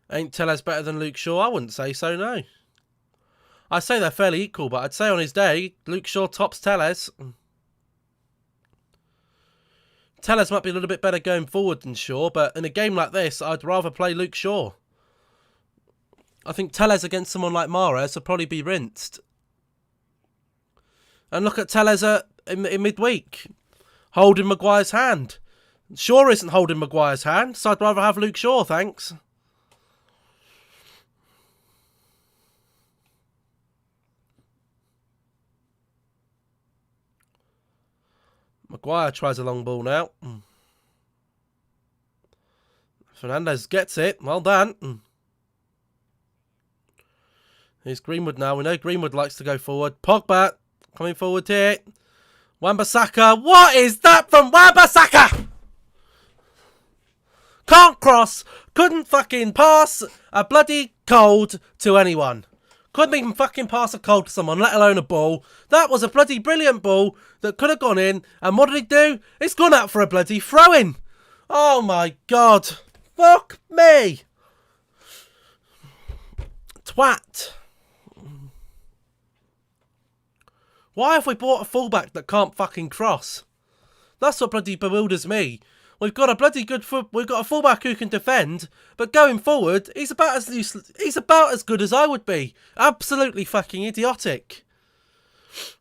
A: Ain't Tellez better than Luke Shaw? I wouldn't say so, no. I say they're fairly equal, but I'd say on his day, Luke Shaw tops Tellez. Tellez might be a little bit better going forward than Shaw, but in a game like this, I'd rather play Luke Shaw. I think Tellez against someone like Mahrez would probably be rinsed. And look at Tellez in midweek, holding Maguire's hand. Shaw isn't holding Maguire's hand, so I'd rather have Luke Shaw, thanks. Maguire tries a long ball now. Fernandez gets it. Well done. Here's Greenwood now. We know Greenwood likes to go forward. Pogba coming forward here. Wan-Bissaka. What is that from Wan-Bissaka? Can't cross. Couldn't fucking pass a bloody cold to anyone. Couldn't even fucking pass a cold to someone, let alone a ball. That was a bloody brilliant ball that could have gone in. And what did he do? It's gone out for a bloody throw-in. Oh my God. Fuck me. Twat. Why have we bought a fullback that can't fucking cross? That's what bloody bewilders me. We've got a bloody good we've got a fullback who can defend, but going forward, he's about as good as I would be. Absolutely fucking idiotic.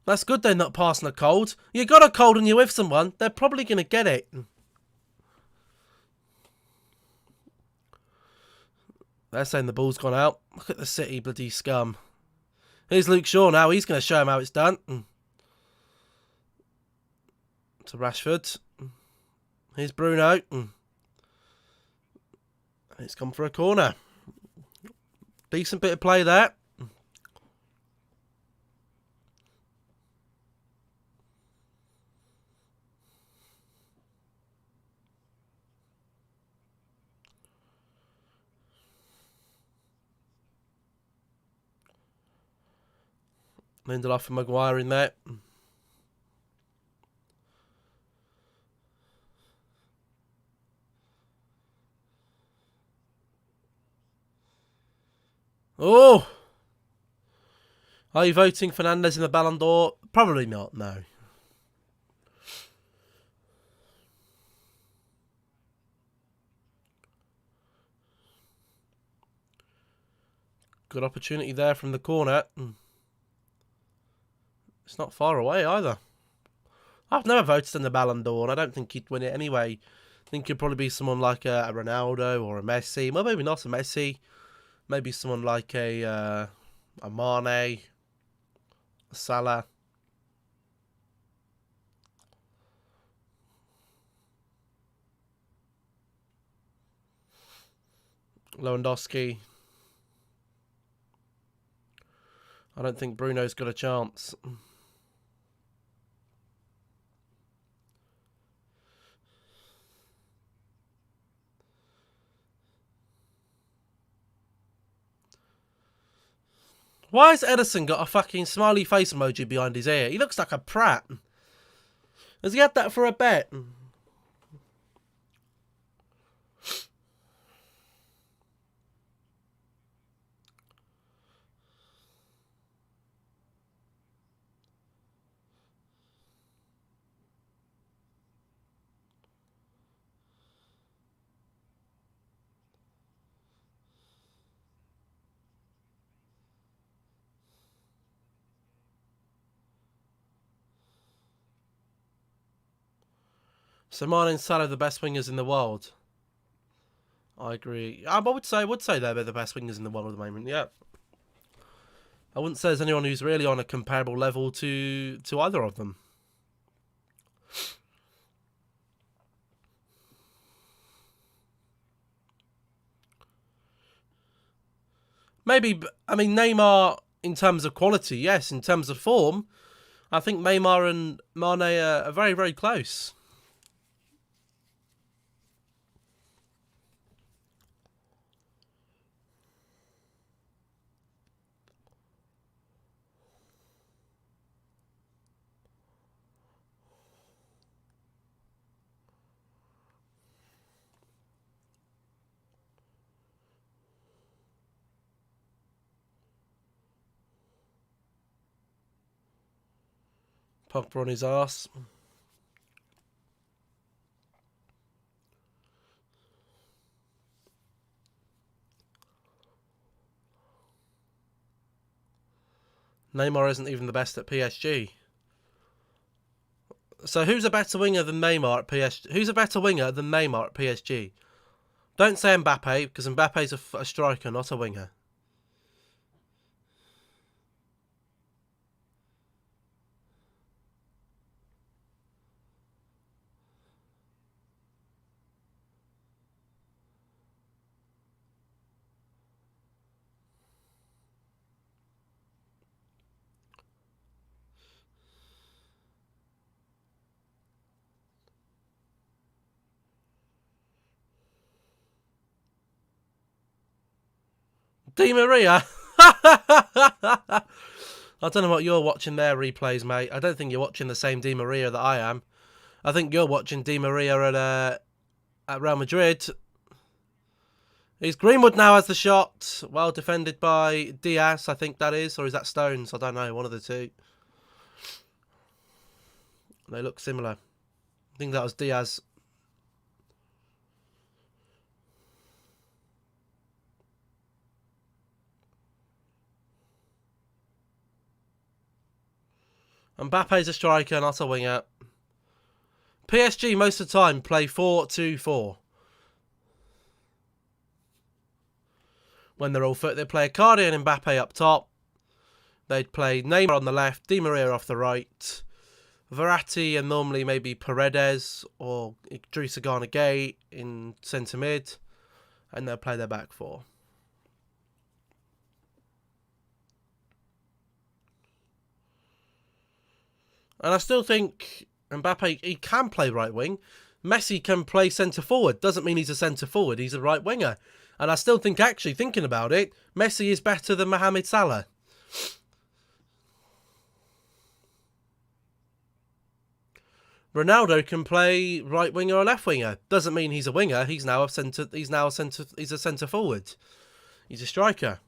A: That's good they're not passing a cold. You got a cold and you're with someone, they're probably going to get it. They're saying the ball's gone out. Look at the City bloody scum. Here's Luke Shaw now. He's going to show him how it's done. To Rashford. Here's Bruno. It's come for a corner. Decent bit of play there. Lindelof and Maguire in there. Oh! Are you voting Fernandez in the Ballon d'Or? Probably not, no. Good opportunity there from the corner. It's not far away either. I've never voted in the Ballon d'Or, and I don't think he'd win it anyway. I think it'd probably be someone like a Ronaldo or a Messi. Well, maybe not a Messi. Maybe someone like a Mane, a Salah. Lewandowski. I don't think Bruno's got a chance. Why has Edison got a fucking smiley face emoji behind his ear? He looks like a prat. Has he had that for a bet? So Mane and Salah are the best wingers in the world. I agree. I would say they're the best wingers in the world at the moment. Yeah. I wouldn't say there's anyone who's really on a comparable level to either of them. Maybe, I mean, Neymar in terms of quality, yes. In terms of form, I think Neymar and Mane are very, very close. Pogba on his arse. Neymar isn't even the best at PSG. So who's a better winger than Neymar at PSG? Who's a better winger than Neymar at PSG? Don't say Mbappe, because Mbappe's a striker, not a winger. Di Maria? I don't know what you're watching there, replays, mate. I don't think you're watching the same Di Maria that I am. I think you're watching Di Maria at Real Madrid. He's Greenwood now has the shot. Well defended by Diaz, I think that is. Or is that Stones? I don't know. One of the two. They look similar. I think that was Diaz. Mbappe's a striker, not a winger. PSG most of the time play 4-2-4. When they're all fit, they play Icardi and Mbappe up top. They'd play Neymar on the left, Di Maria off the right, Verratti and normally maybe Paredes or Idrissa Gana Gueye in centre mid, and they'll play their back four. And I still think Mbappe, he can play right wing. Messi can play centre forward. Doesn't mean he's a centre forward. He's a right winger. And I still think, actually, thinking about it, Messi is better than Mohamed Salah. Ronaldo can play right winger or left winger. Doesn't mean he's a winger. He's a centre forward. He's a striker.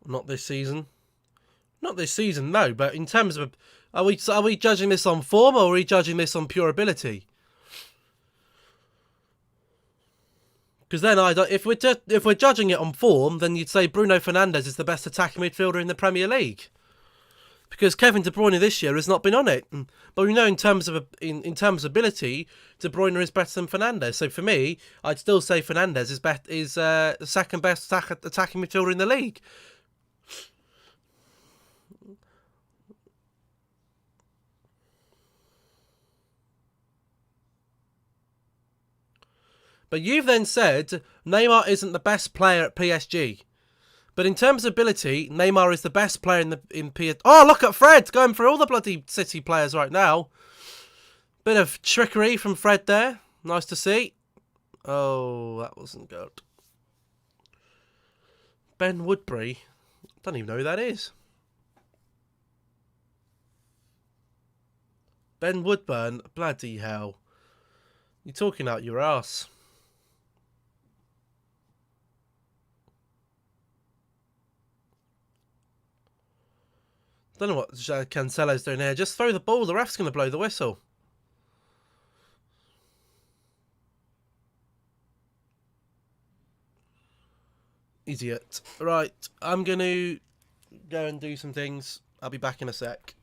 A: Not this season. Not this season, no. But in terms of, are we judging this on form, or are we judging this on pure ability? Because then if we're judging it on form, then you'd say Bruno Fernandes is the best attacking midfielder in the Premier League. Because Kevin De Bruyne this year has not been on it, but we know in terms of ability, De Bruyne is better than Fernandes. So for me, I'd still say Fernandes is the second best attacking midfielder in the league. But you've then said Neymar isn't the best player at PSG. But in terms of ability, Neymar is the best player in PSG. Oh, look at Fred going for all the bloody City players right now. Bit of trickery from Fred there. Nice to see. Oh, that wasn't good. Ben Woodbury. Don't even know who that is. Ben Woodburn. Bloody hell. You're talking out your ass. Don't know what Cancelo's doing here. Just throw the ball. The ref's going to blow the whistle. Idiot. Right. I'm going to go and do some things. I'll be back in a sec.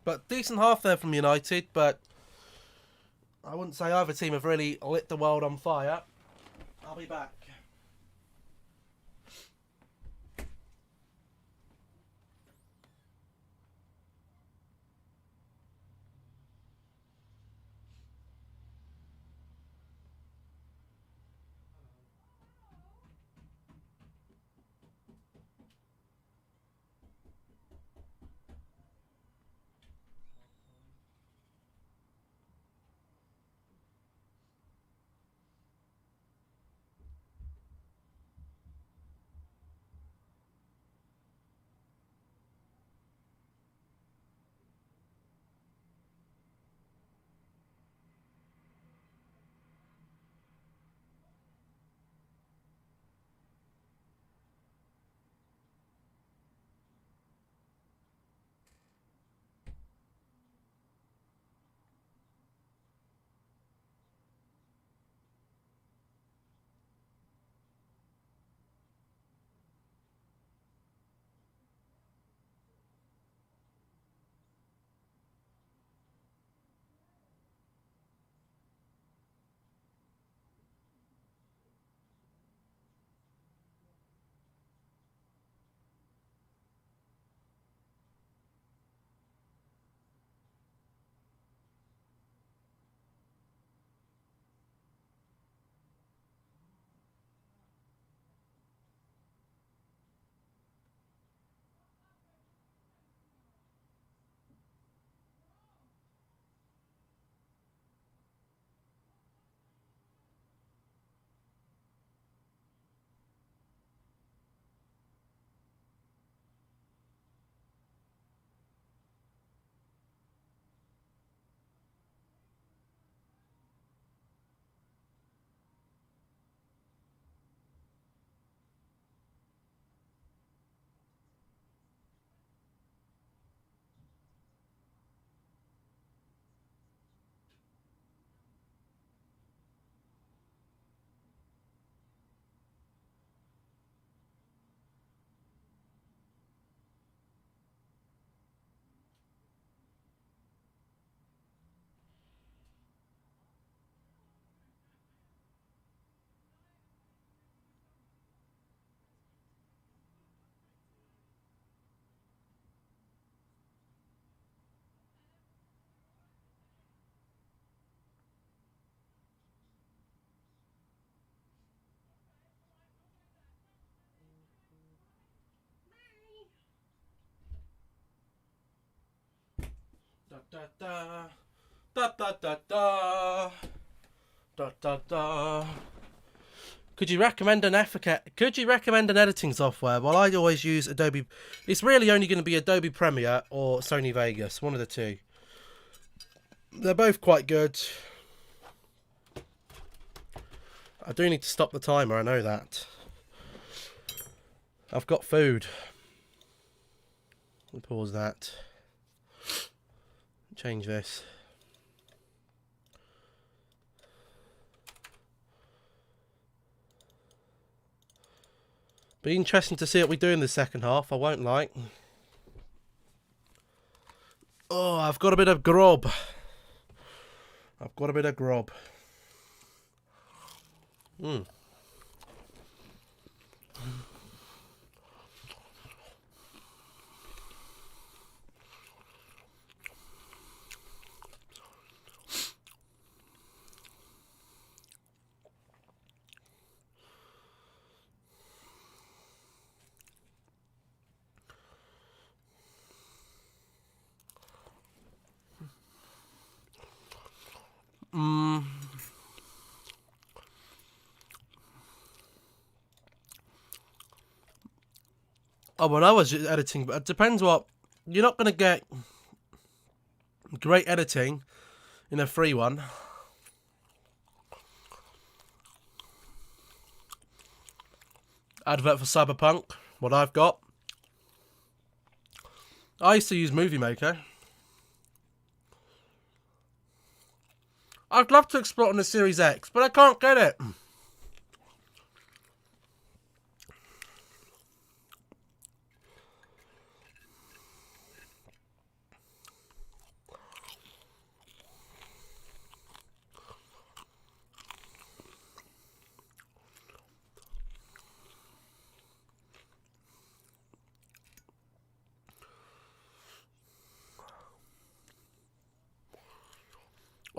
A: But decent half there from United. But I wouldn't say either team have really lit the world on fire. I'll be back. Da da da da da da da da da. Could you recommend an editing software? Well, I always use Adobe. It's really only going to be Adobe Premiere or Sony Vegas, one of the two. They're both quite good. I do need to stop the timer, I know that. I've got food. Let me pause that. Change this. Be interesting to see what we do in the second half, I won't lie. Oh, I've got a bit of grub. I've got a bit of grub. Mm. Oh, when I was editing, but it depends what... You're not going to get great editing in a free one. Advert for Cyberpunk, what I've got. I used to use Movie Maker. I'd love to export on the Series X, but I can't get it.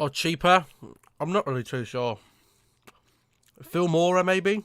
A: Or cheaper. I'm not really too sure. Filmora, maybe?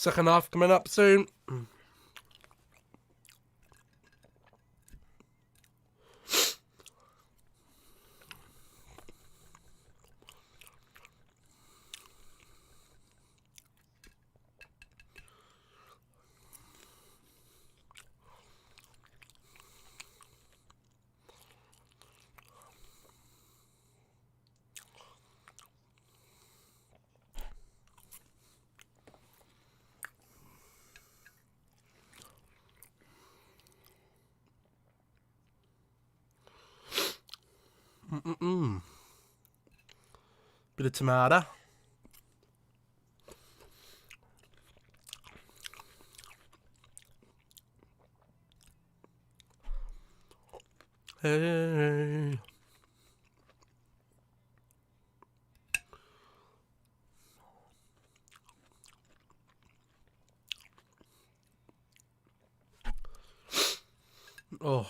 A: Second half coming up soon. Bit of tomato. Hey. Oh.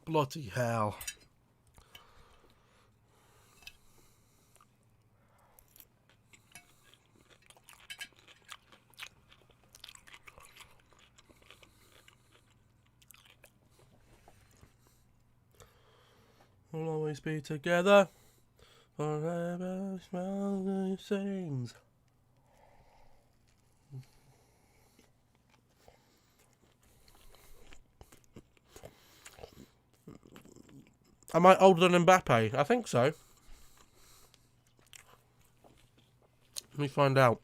A: Bloody hell. We'll always be together. Forever smell the same. Am I older than Mbappe? I think so. Let me find out.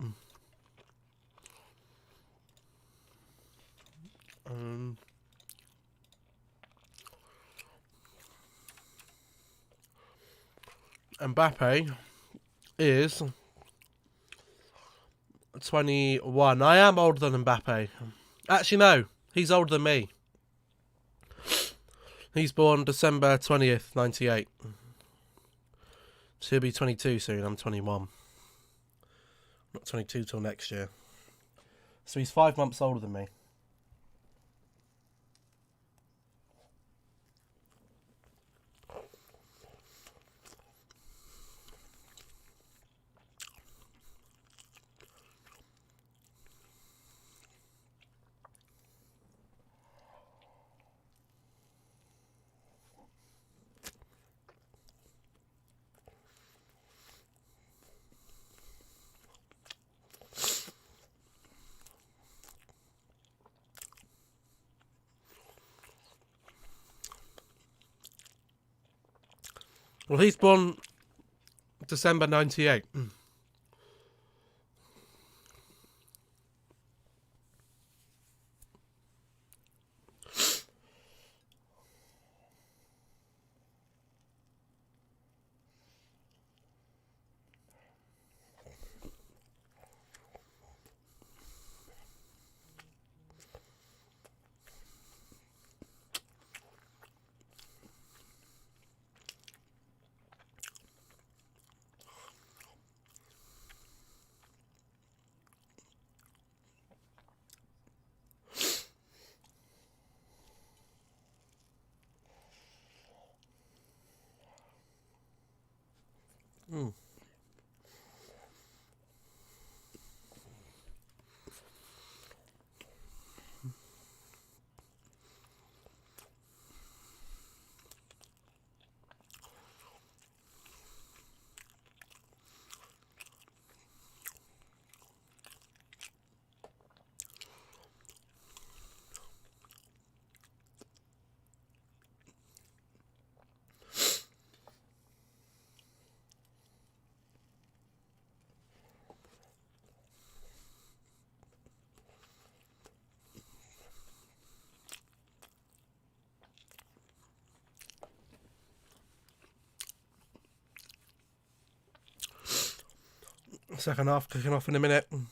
A: Mbappe is 21. I am older than Mbappe. Actually, no. He's older than me. He's born December 20th, 98. So he'll be 22 soon. I'm 21. Not 22 till next year. So he's 5 months older than me. Well, he's born December 98. Second half kicking off in a minute. I'm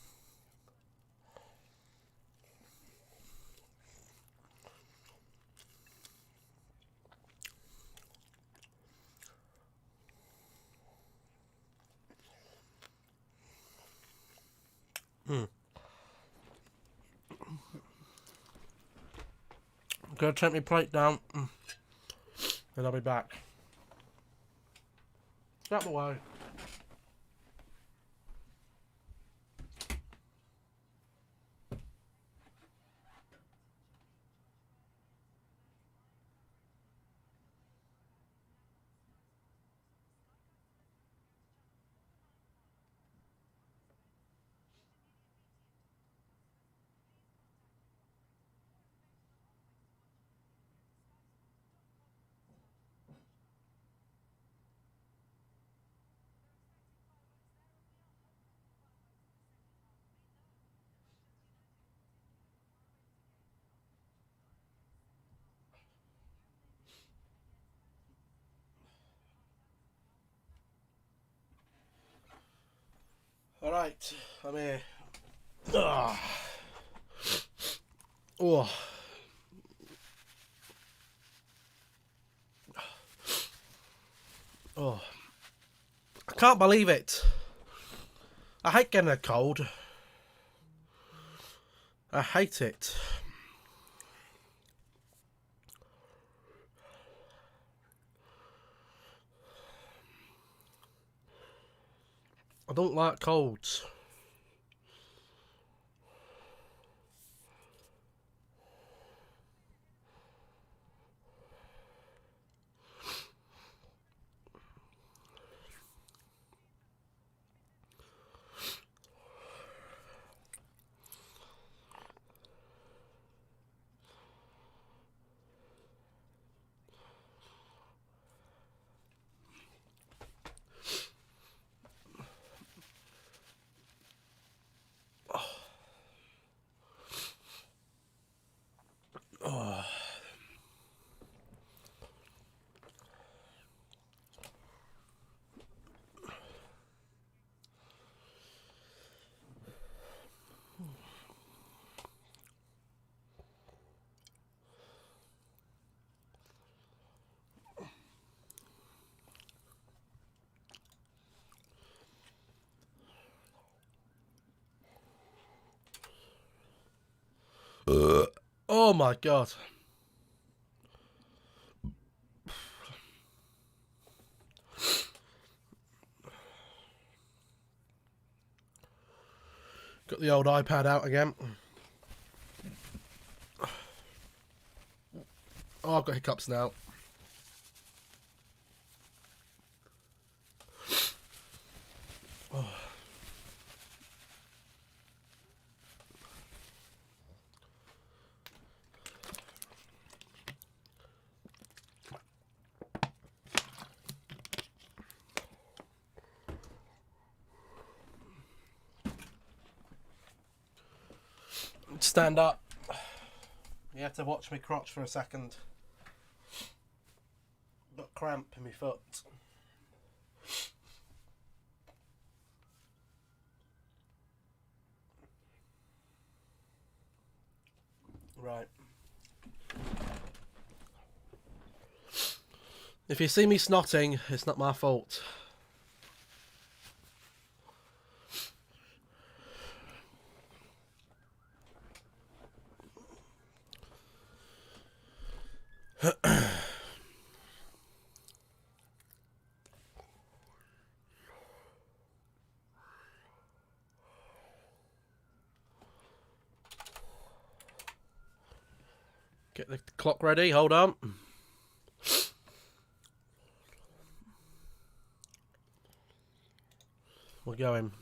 A: going to take my plate down and I'll be back. Out the way. Alright, I'm here. Ugh. Oh. Oh. I can't believe it. I hate getting a cold. I hate it. I don't like colds. Oh my god. Got the old iPad out again. Oh, I've got hiccups now. Oh. Stand up. You have to watch me crotch for a second. Got cramp in my foot. Right. If you see me snotting, it's not my fault. Get the clock ready, hold on. We're going.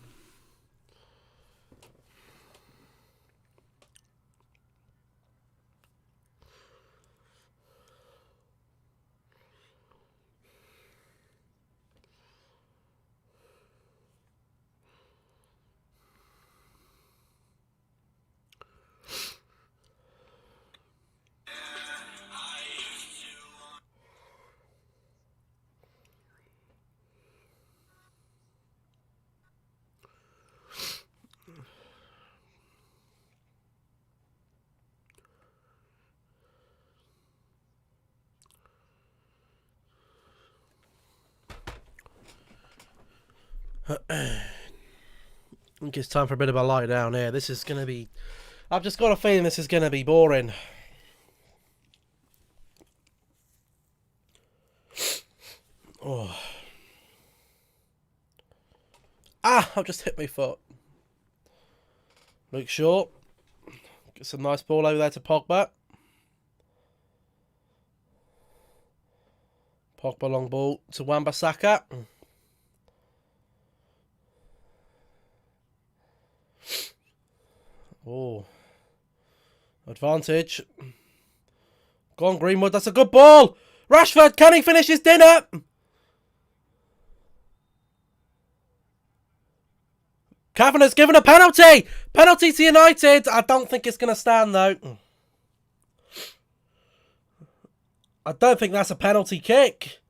A: I think it's time for a bit of a lie down here. This is going to be... I've just got a feeling this is going to be boring. Oh. Ah! I've just hit my foot. Luke Shaw. Get some nice ball over there to Pogba. Pogba long ball to Wan-Bissaka. Oh. Advantage. Go on, Greenwood. That's a good ball. Rashford, can he finish his dinner? Kavanagh's given a penalty. Penalty to United. I don't think it's going to stand, though. I don't think that's a penalty kick.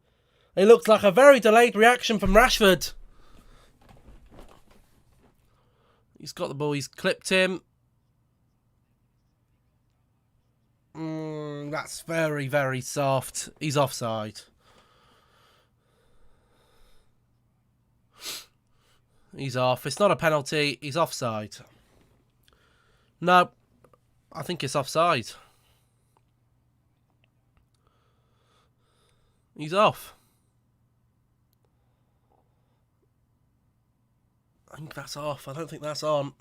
A: It looks like a very delayed reaction from Rashford. He's got the ball. He's clipped him. That's very, very soft. He's offside. He's off. It's not a penalty. He's offside. No, I think it's offside. He's off. I think that's off. I don't think that's on.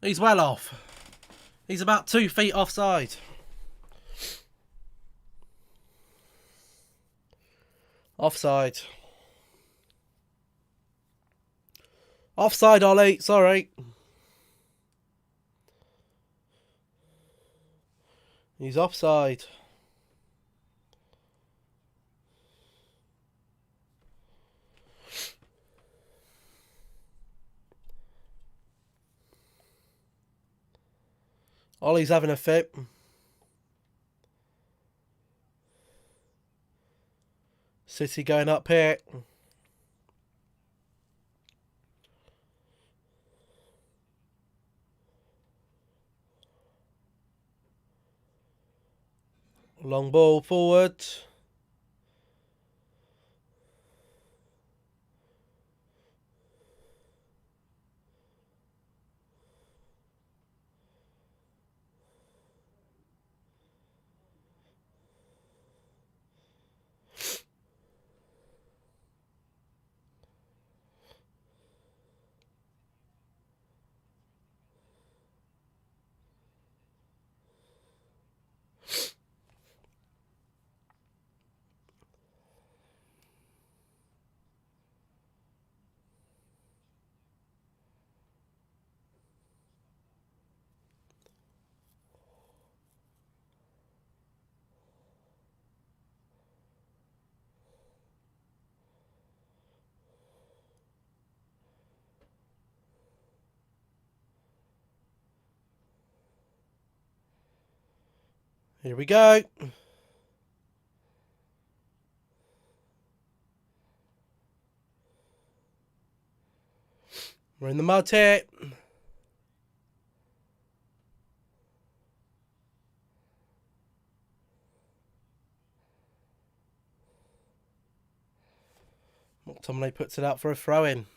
A: He's well off. He's about 2 feet offside. Offside. Offside, Ollie. Sorry. He's offside. Ollie's having a fit. City going up here. Long ball forward. Here we go. We're in the mud here. McTominay puts it out for a throw-in.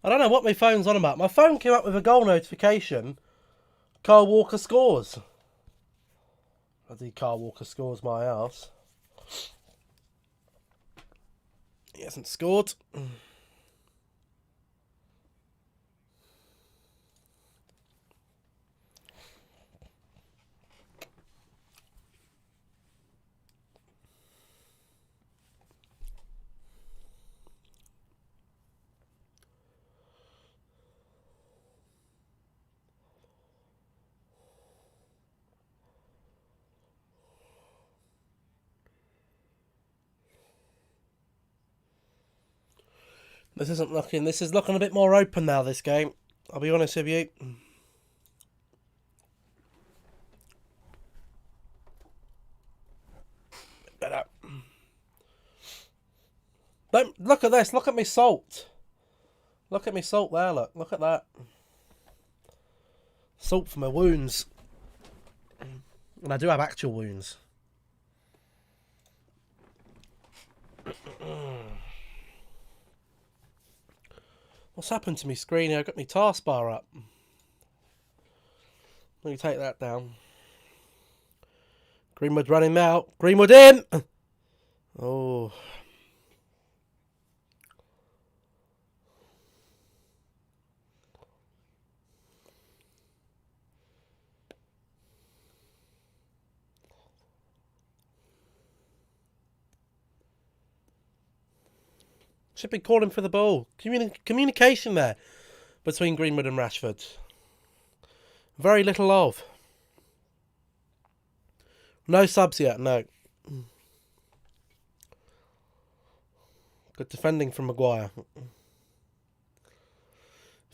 A: I don't know what my phone's on about. My phone came up with a goal notification. Kyle Walker scores. Bloody Kyle Walker scores my ass. He hasn't scored. This is looking a bit more open now, this game. I'll be honest with you. Better. Don't look at this. Look at me salt. Look at me salt there. Look at that. Salt for my wounds. And I do have actual wounds. What's happened to me screen here? I've got my taskbar up. Let me take that down. Greenwood running out. Greenwood in! Oh. Should be calling for the ball. Communication there between Greenwood and Rashford. Very little of. No subs yet, no. Good defending from Maguire.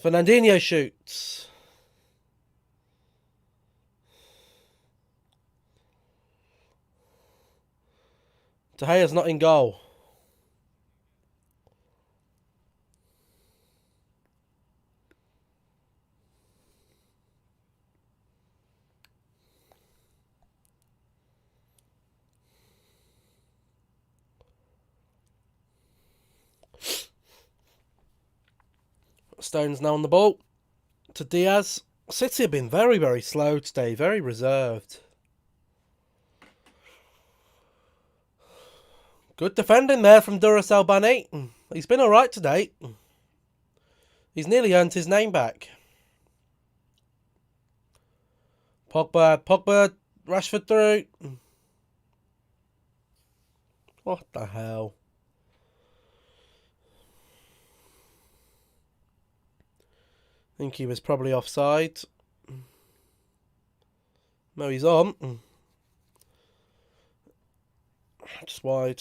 A: Fernandinho shoots. De Gea's not in goal. Stones now on the ball. To Diaz. City have been very, very slow today. Very reserved. Good defending there from Duracell Bunny. He's been alright today. He's nearly earned his name back. Pogba, Rashford through. What the hell? I think he was probably offside. No, he's on. Just wide.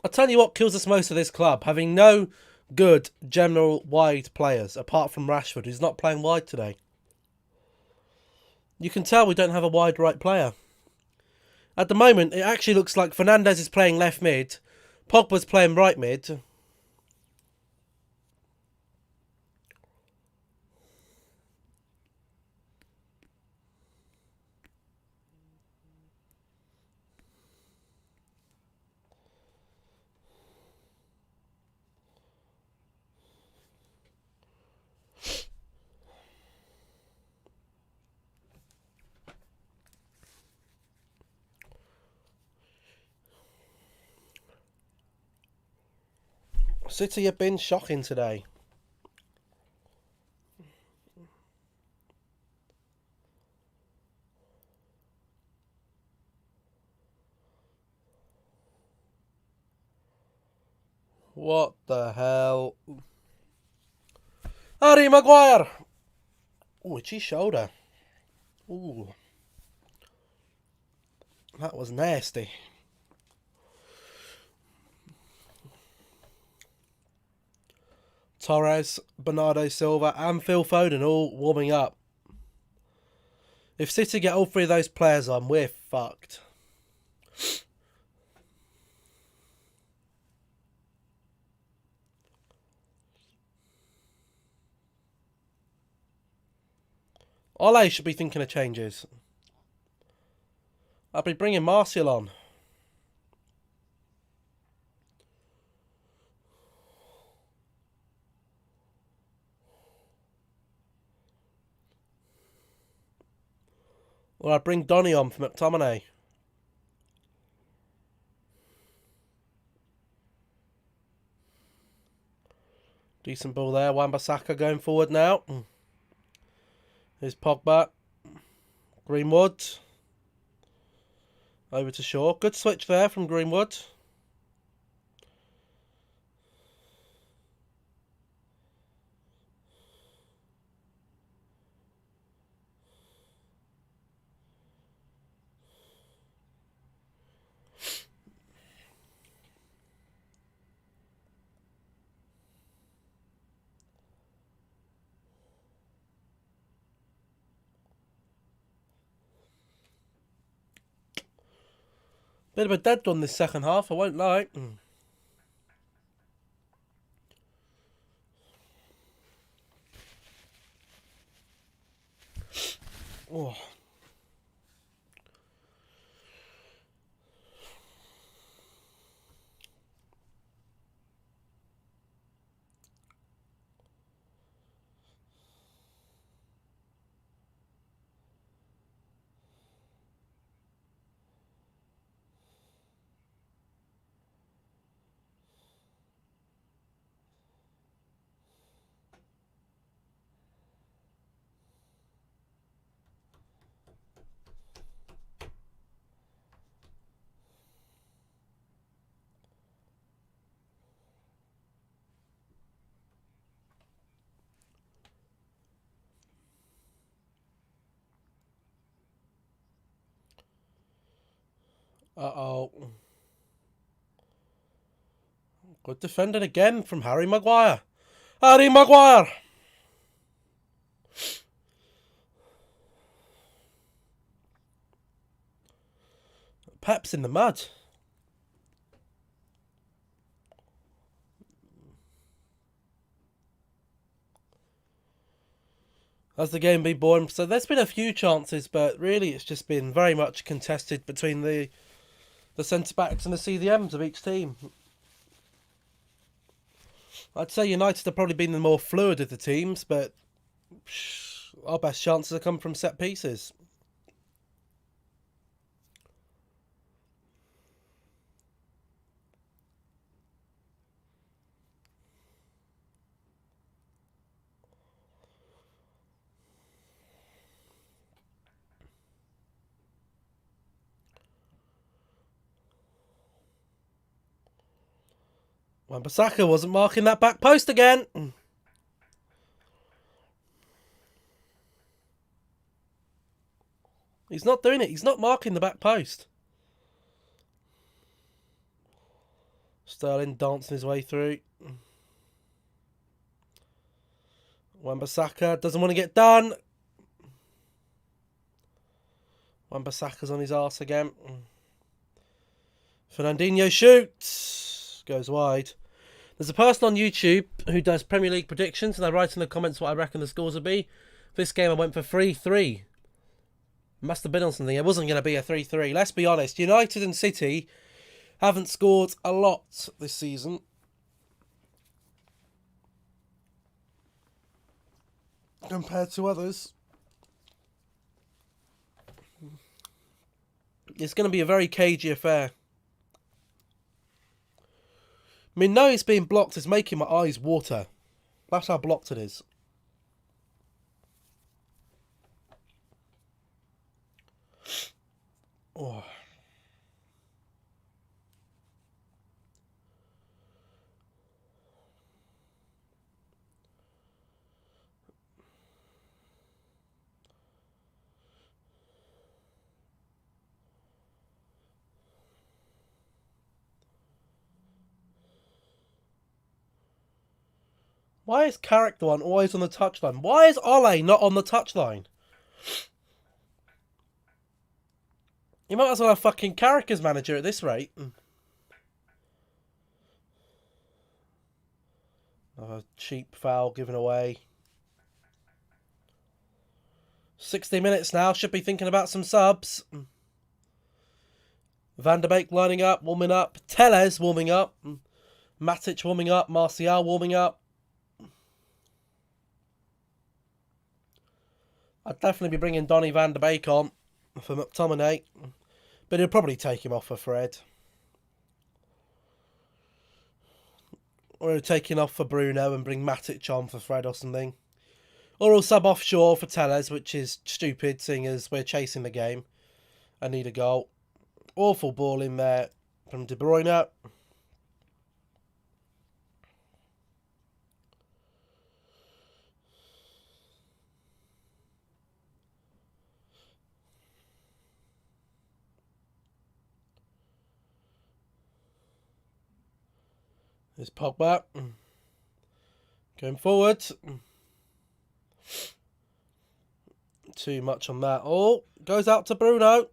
A: I'll tell you what kills us most of this club. Having no good general wide players, apart from Rashford, who's not playing wide today. You can tell we don't have a wide right player. At the moment, it actually looks like Fernandes is playing left mid. Pogba's playing right mid. City have been shocking today. What the hell? Harry Maguire! Ooh, itchy shoulder. Ooh. That was nasty. Torres, Bernardo Silva and Phil Foden all warming up. If City get all three of those players on, we're fucked. Ole should be thinking of changes. I'll be bringing Martial on. Or I'll bring Donny on for McTominay. Decent ball there. Wan-Bissaka going forward now. Here's Pogba. Greenwood. Over to Shaw. Good switch there from Greenwood. Bit of a dead one this second half, I won't lie. Oh. Uh-oh. Good defending again from Harry Maguire. Harry Maguire! Pep's in the mud. Has the game been boring? So there's been a few chances, but really it's just been very much contested between the centre-backs and the CDMs of each team. I'd say United have probably been the more fluid of the teams, but our best chances have come from set pieces. Wan-Bissaka wasn't marking that back post again. He's not doing it. He's not marking the back post. Sterling dancing his way through. Wan-Bissaka doesn't want to get done. Wan-Bissaka's on his arse again. Fernandinho shoots. Goes wide. There's a person on YouTube who does Premier League predictions, and I write in the comments what I reckon the scores will be. This game I went for 3-3. Must have been on something. It wasn't going to be a 3-3. Let's be honest. United and City haven't scored a lot this season. Compared to others. It's going to be a very cagey affair. I mean, knowing it's being blocked is making my eyes water. That's how blocked it is. Oh. Why is Carrick the one always on the touchline? Why is Ole not on the touchline? You might as well have fucking Carrick as manager at this rate. A cheap foul given away. 60 minutes now. Should be thinking about some subs. Van der Beek lining up, warming up. Telles warming up. Matic warming up. Martial warming up. I'd definitely be bringing Donny Van der Beek on for McTominay. But he'll probably take him off for Fred. Or he'll take him off for Bruno and bring Matic on for Fred or something. Or he'll sub offshore for Telles, which is stupid, seeing as we're chasing the game. I need a goal. Awful ball in there from De Bruyne. There's Pogba. Going forward. Too much on that. Oh, goes out to Bruno.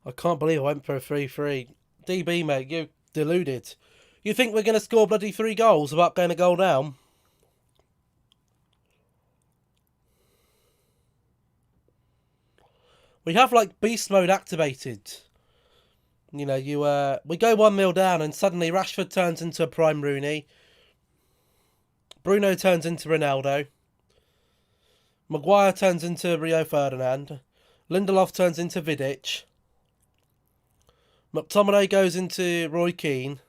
A: I can't believe I went for a 3-3. DB, mate, you deluded. You think we're going to score bloody 3 goals without going a goal down? We have, like, beast mode activated. You know, we go 1-0 down and suddenly Rashford turns into a prime Rooney. Bruno turns into Ronaldo. Maguire turns into Rio Ferdinand. Lindelof turns into Vidic. McTominay goes into Roy Keane.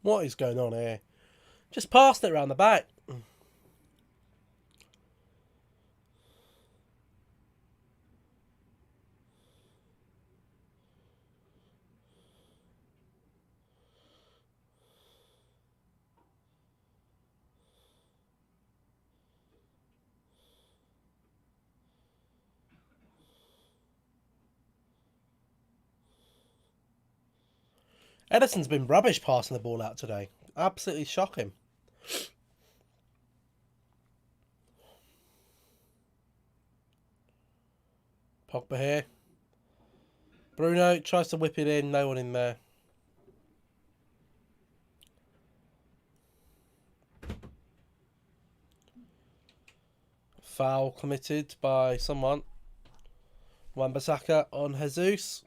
A: What is going on here? Just passed it around the back. Edison's been rubbish passing the ball out today. Absolutely shocking. Pogba here. Bruno tries to whip it in. No one in there. Foul committed by someone. Wan-Bissaka on Jesus.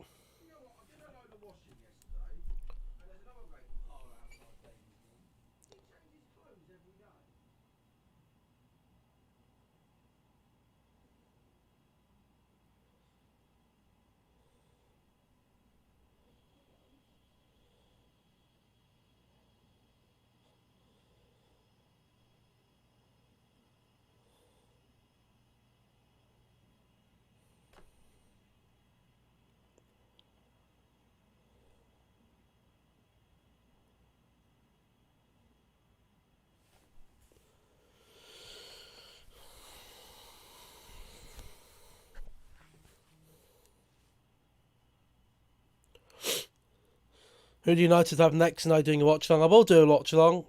A: Who do United have next? And I doing a watch along. I will do a watch along.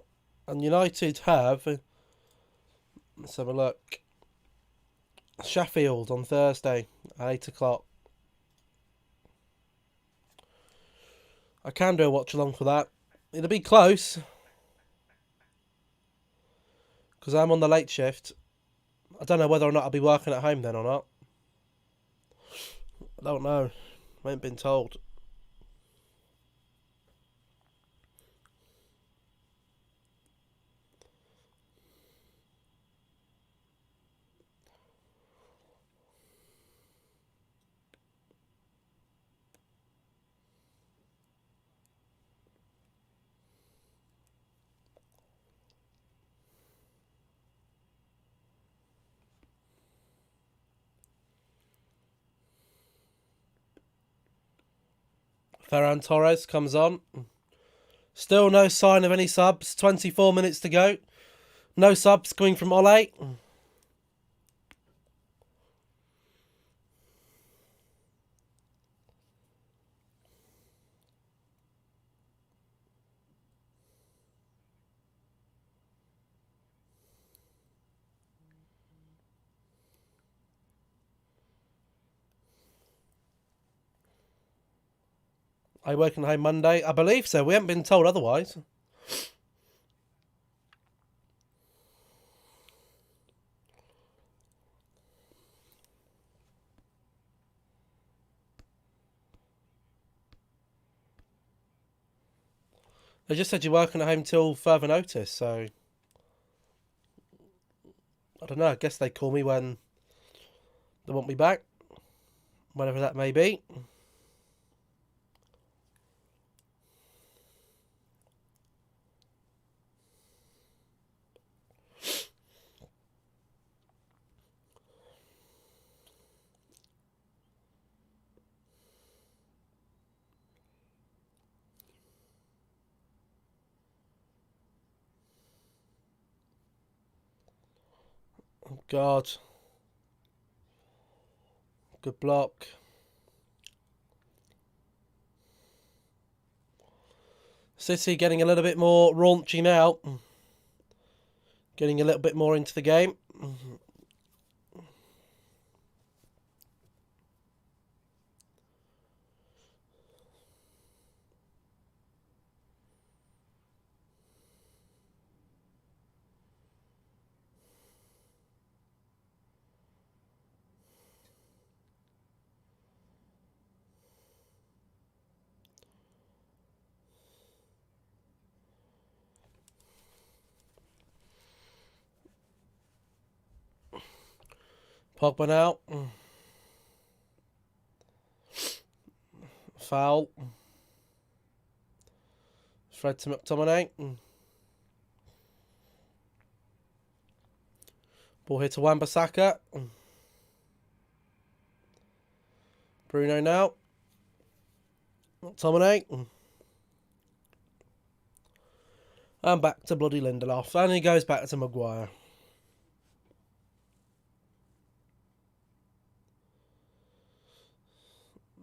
A: And United have. Let's have a look. Sheffield on Thursday at 8 o'clock. I can do a watch along for that. It'll be close. Because I'm on the late shift. I don't know whether or not I'll be working at home then or not. I don't know. I ain't been told. Ferran Torres comes on. Still no sign of any subs. 24 minutes to go. No subs coming from Ole. Are you working home Monday? I believe so. We haven't been told otherwise. They just said you're working at home till further notice, so I don't know. I guess they call me when they want me back, whenever that may be. Oh, God. Good block. City getting a little bit more raunchy now. Getting a little bit more into the game. Pogba now. Foul. Fred to McTominay. Ball here to Wan-Bissaka. Bruno now. McTominay. And back to bloody Lindelof. And he goes back to Maguire.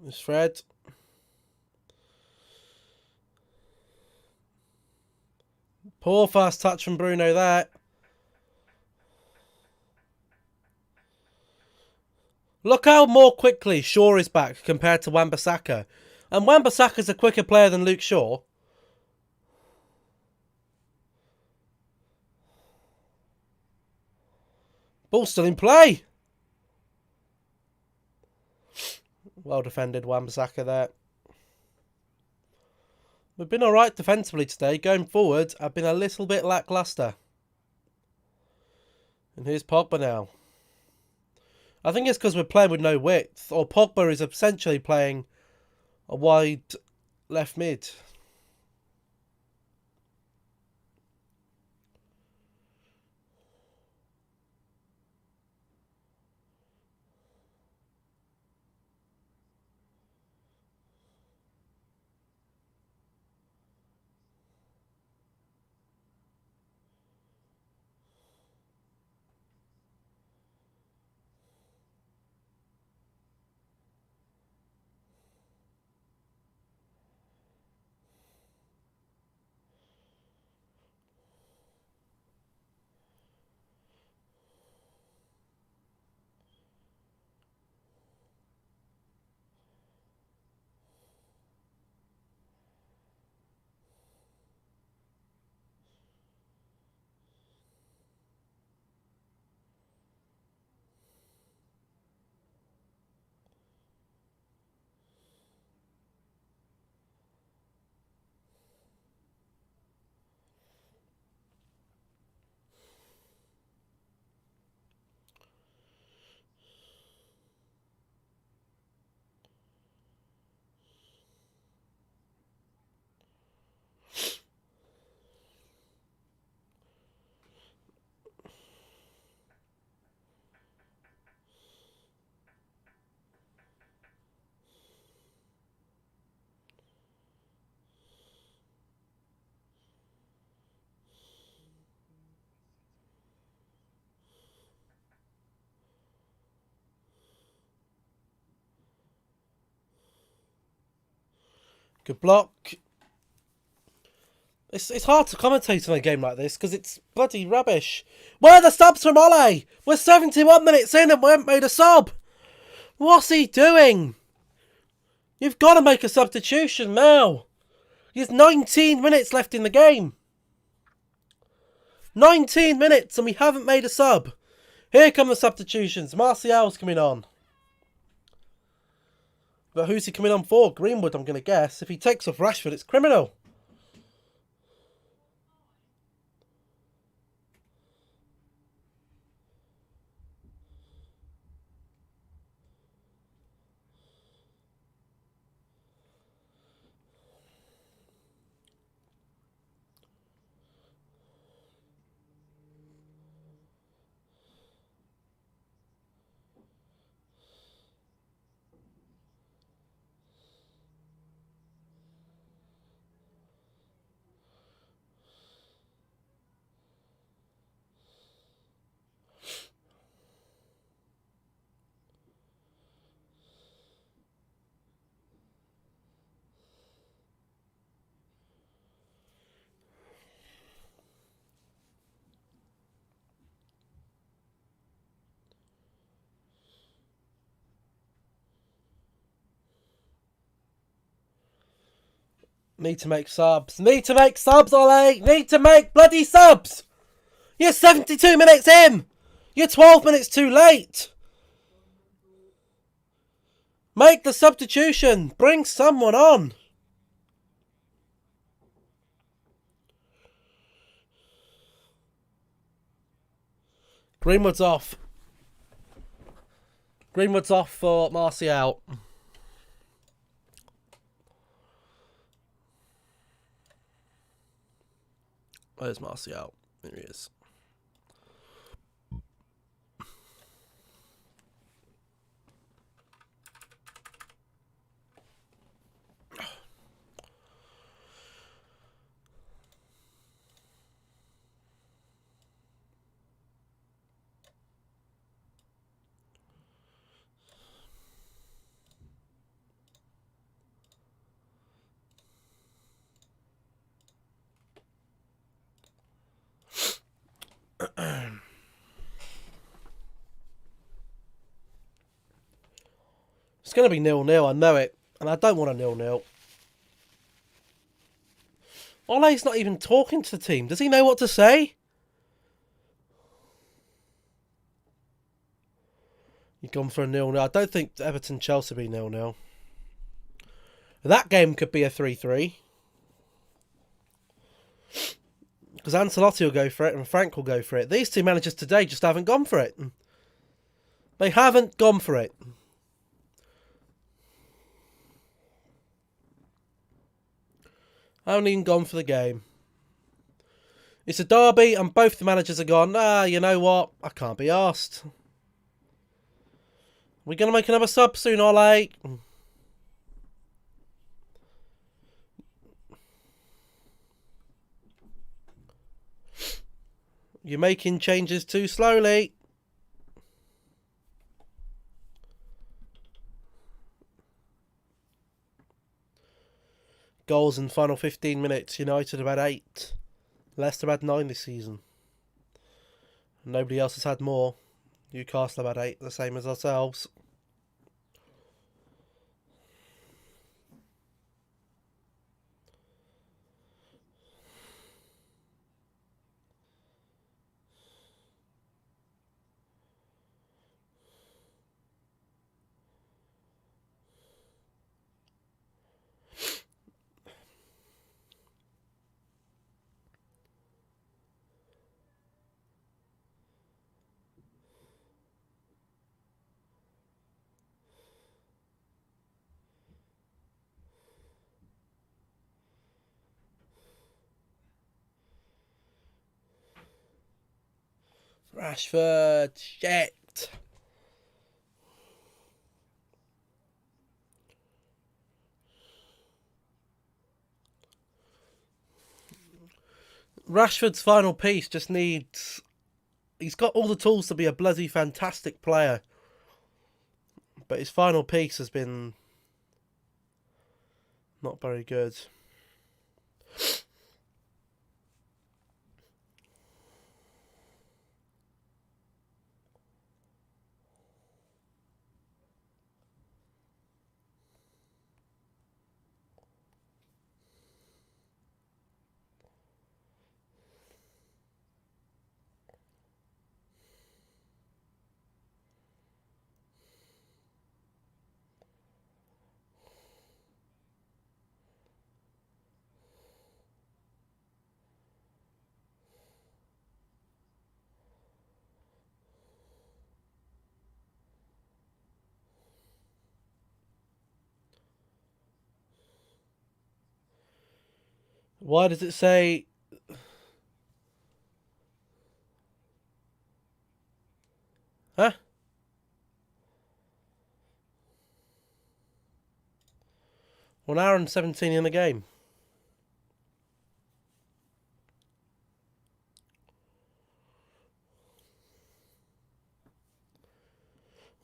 A: It's Fred. Poor first touch from Bruno there. Look how more quickly Shaw is back compared to Wan-Bissaka. And Wan-Bissaka's a quicker player than Luke Shaw. Ball still in play. Well defended, Wan-Bissaka there. We've been alright defensively today. Going forward, I've been a little bit lacklustre. And here's Pogba now. I think it's because we're playing with no width. Or Pogba is essentially playing a wide left mid. Good block. It's hard to commentate on a game like this because it's bloody rubbish. Where are the subs from Ole? We're 71 minutes in and we haven't made a sub. What's he doing? You've got to make a substitution now. There's 19 minutes left in the game. 19 minutes and we haven't made a sub. Here come the substitutions. Martial's coming on. But who's he coming on for? Greenwood, I'm going to guess. If he takes off Rashford, it's criminal. Need to make subs. Need to make subs, Ole. Need to make bloody subs. You're 72 minutes in. You're 12 minutes too late. Make the substitution. Bring someone on. Greenwood's off. Greenwood's off for Martial. Where's Martial? There he is. It's going to be 0-0, I know it. And I don't want a 0-0. Ole's not even talking to the team. Does he know what to say? You've gone for a 0-0. I don't think Everton-Chelsea will be 0-0. That game could be a 3-3. Because Ancelotti will go for it and Frank will go for it. These two managers today just haven't gone for it. They haven't gone for it. I haven't even gone for the game. It's a derby and both the managers are gone, you know what? I can't be arsed. We're going to make another sub soon, Ole. You're making changes too slowly. Goals in final 15 minutes. United have had 8. Leicester have had 9 this season. Nobody else has had more. Newcastle have had 8, the same as ourselves. Rashford, shit. Rashford's final piece just needs... He's got all the tools to be a bloody fantastic player. But his final piece has been not very good. Why does it say... Huh? 1 hour and 17 in the game.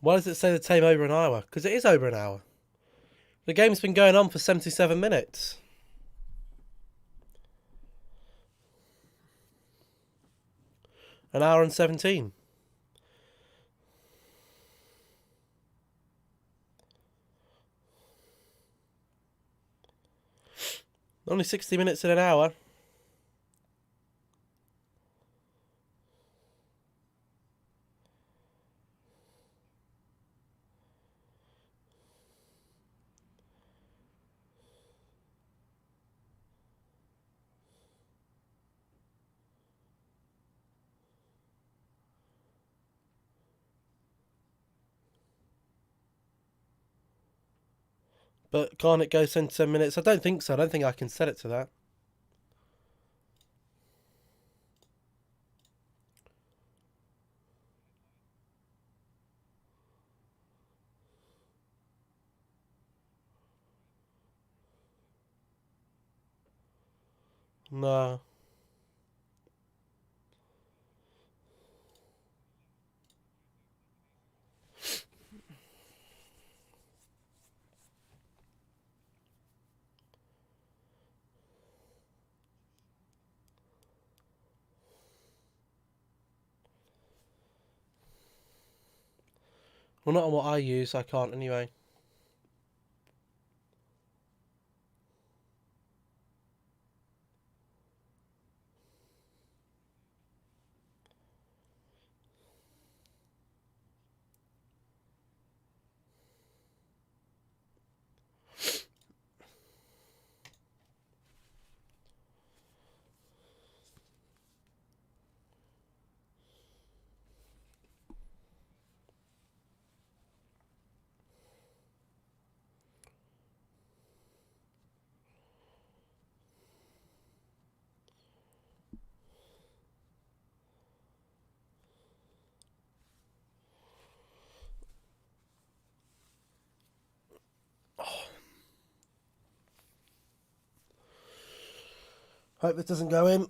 A: Why does it say the time over an hour? Because it is over an hour. The game's been going on for 77 minutes. An hour and 17. Only 60 minutes in an hour. But can't it go 10 minutes? I don't think so. I don't think I can set it to that. No. Well, not on what I use. I can't anyway. Hope this doesn't go in.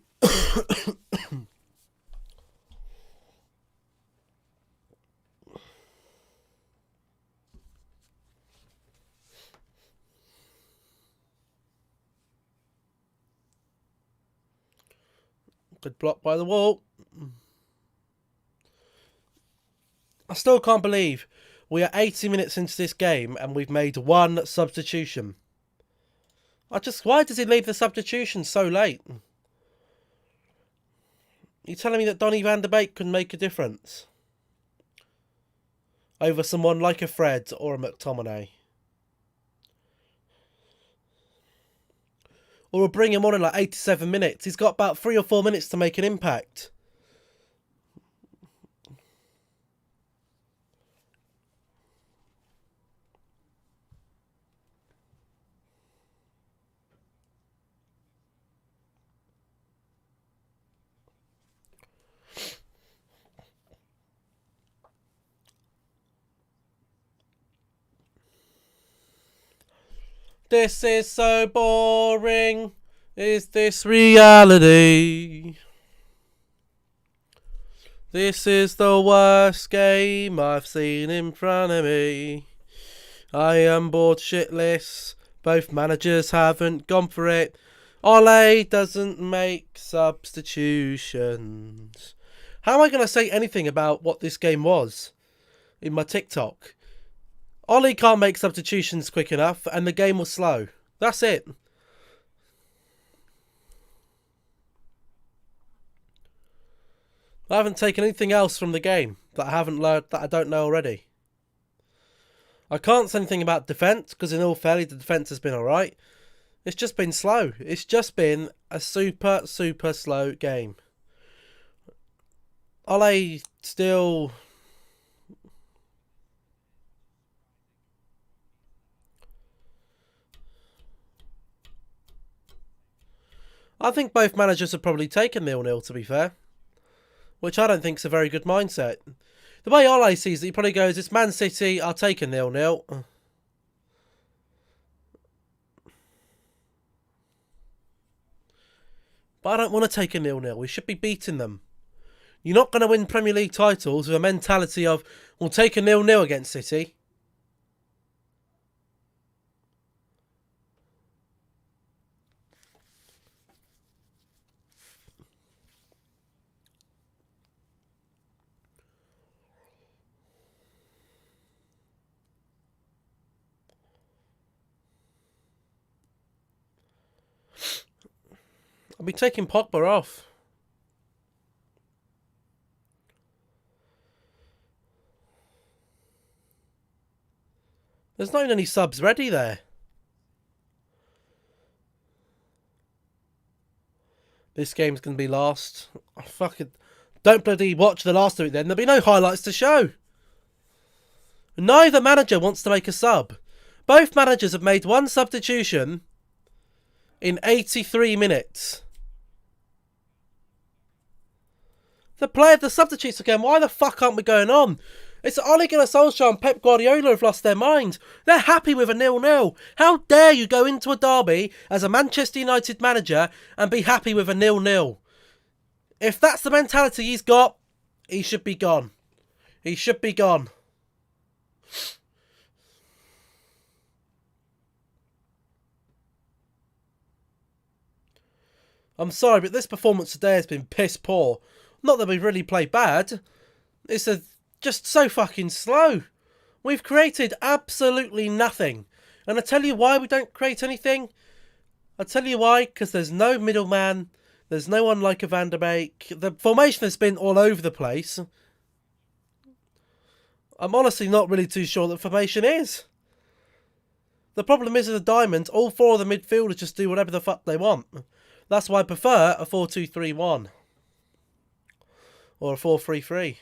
A: Good block by the wall. I still can't believe we are 80 minutes into this game and we've made one substitution. Why does he leave the substitution so late? You're telling me that Donny van der Beek can make a difference over someone like a Fred or a McTominay? Or we'll bring him on in like 87 minutes. He's got about 3 or 4 minutes to make an impact. This is so boring. Is this reality? This is the worst game I've seen in front of me. I am bored shitless. Both managers haven't gone for it. Ole doesn't make substitutions. How am I going to say anything about what this game was in my TikTok? Ole can't make substitutions quick enough and the game was slow. That's it. I haven't taken anything else from the game that I haven't learned, that I don't know already. I can't say anything about defence because in all fairness the defence has been alright. It's just been slow. It's just been a super, super slow game. Ole still... I think both managers have probably taken 0-0, to be fair. Which I don't think is a very good mindset. The way Ole sees it, he probably goes, it's Man City, I'll take a 0-0. But I don't want to take a 0-0. We should be beating them. You're not going to win Premier League titles with a mentality of, we'll take a 0-0 against City. I'll be taking Pogba off. There's not even any subs ready there. This game's going to be last. I fucking don't bloody watch the last of it then. There'll be no highlights to show. Neither manager wants to make a sub. Both managers have made one substitution in 83 minutes. The substitutes again, why the fuck aren't we going on? It's Ole Gunnar Solskjaer and Pep Guardiola have lost their minds. They're happy with a 0-0. How dare you go into a derby as a Manchester United manager and be happy with a 0-0? If that's the mentality he's got, he should be gone. He should be gone. I'm sorry, but this performance today has been piss poor. Not that we've really played bad. It's just so fucking slow. We've created absolutely nothing. And I tell you why we don't create anything. I tell you why, because there's no middleman. There's no one like a Van der Beek. The formation has been all over the place. I'm honestly not really too sure what the formation is. The problem is with the Diamond, all four of the midfielders just do whatever the fuck they want. That's why I prefer a 4-2-3-1. Or a 4-3-3.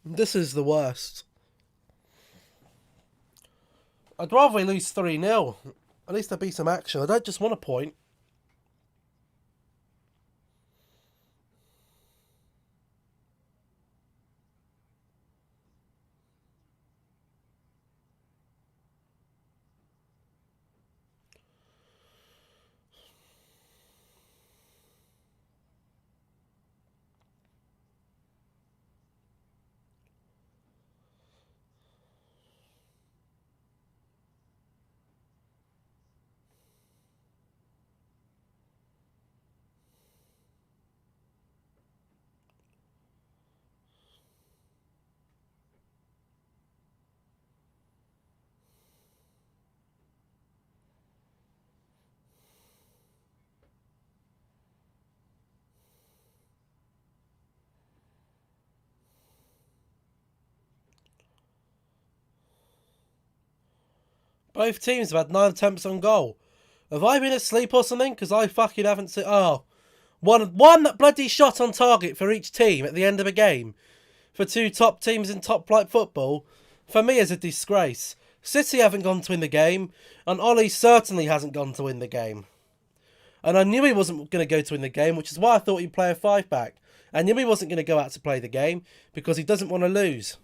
A: This is the worst. I'd rather we lose 3-0. At least there'd be some action. I don't just want a point. Both teams have had 9 attempts on goal. Have I been asleep or something? Because I fucking haven't seen... Oh. One bloody shot on target for each team at the end of a game. For two top teams in top flight football. For me is a disgrace. City haven't gone to win the game. And Ollie certainly hasn't gone to win the game. And I knew he wasn't going to go to win the game, which is why I thought he'd play a 5-back. I knew he wasn't going to go out to play the game because he doesn't want to lose.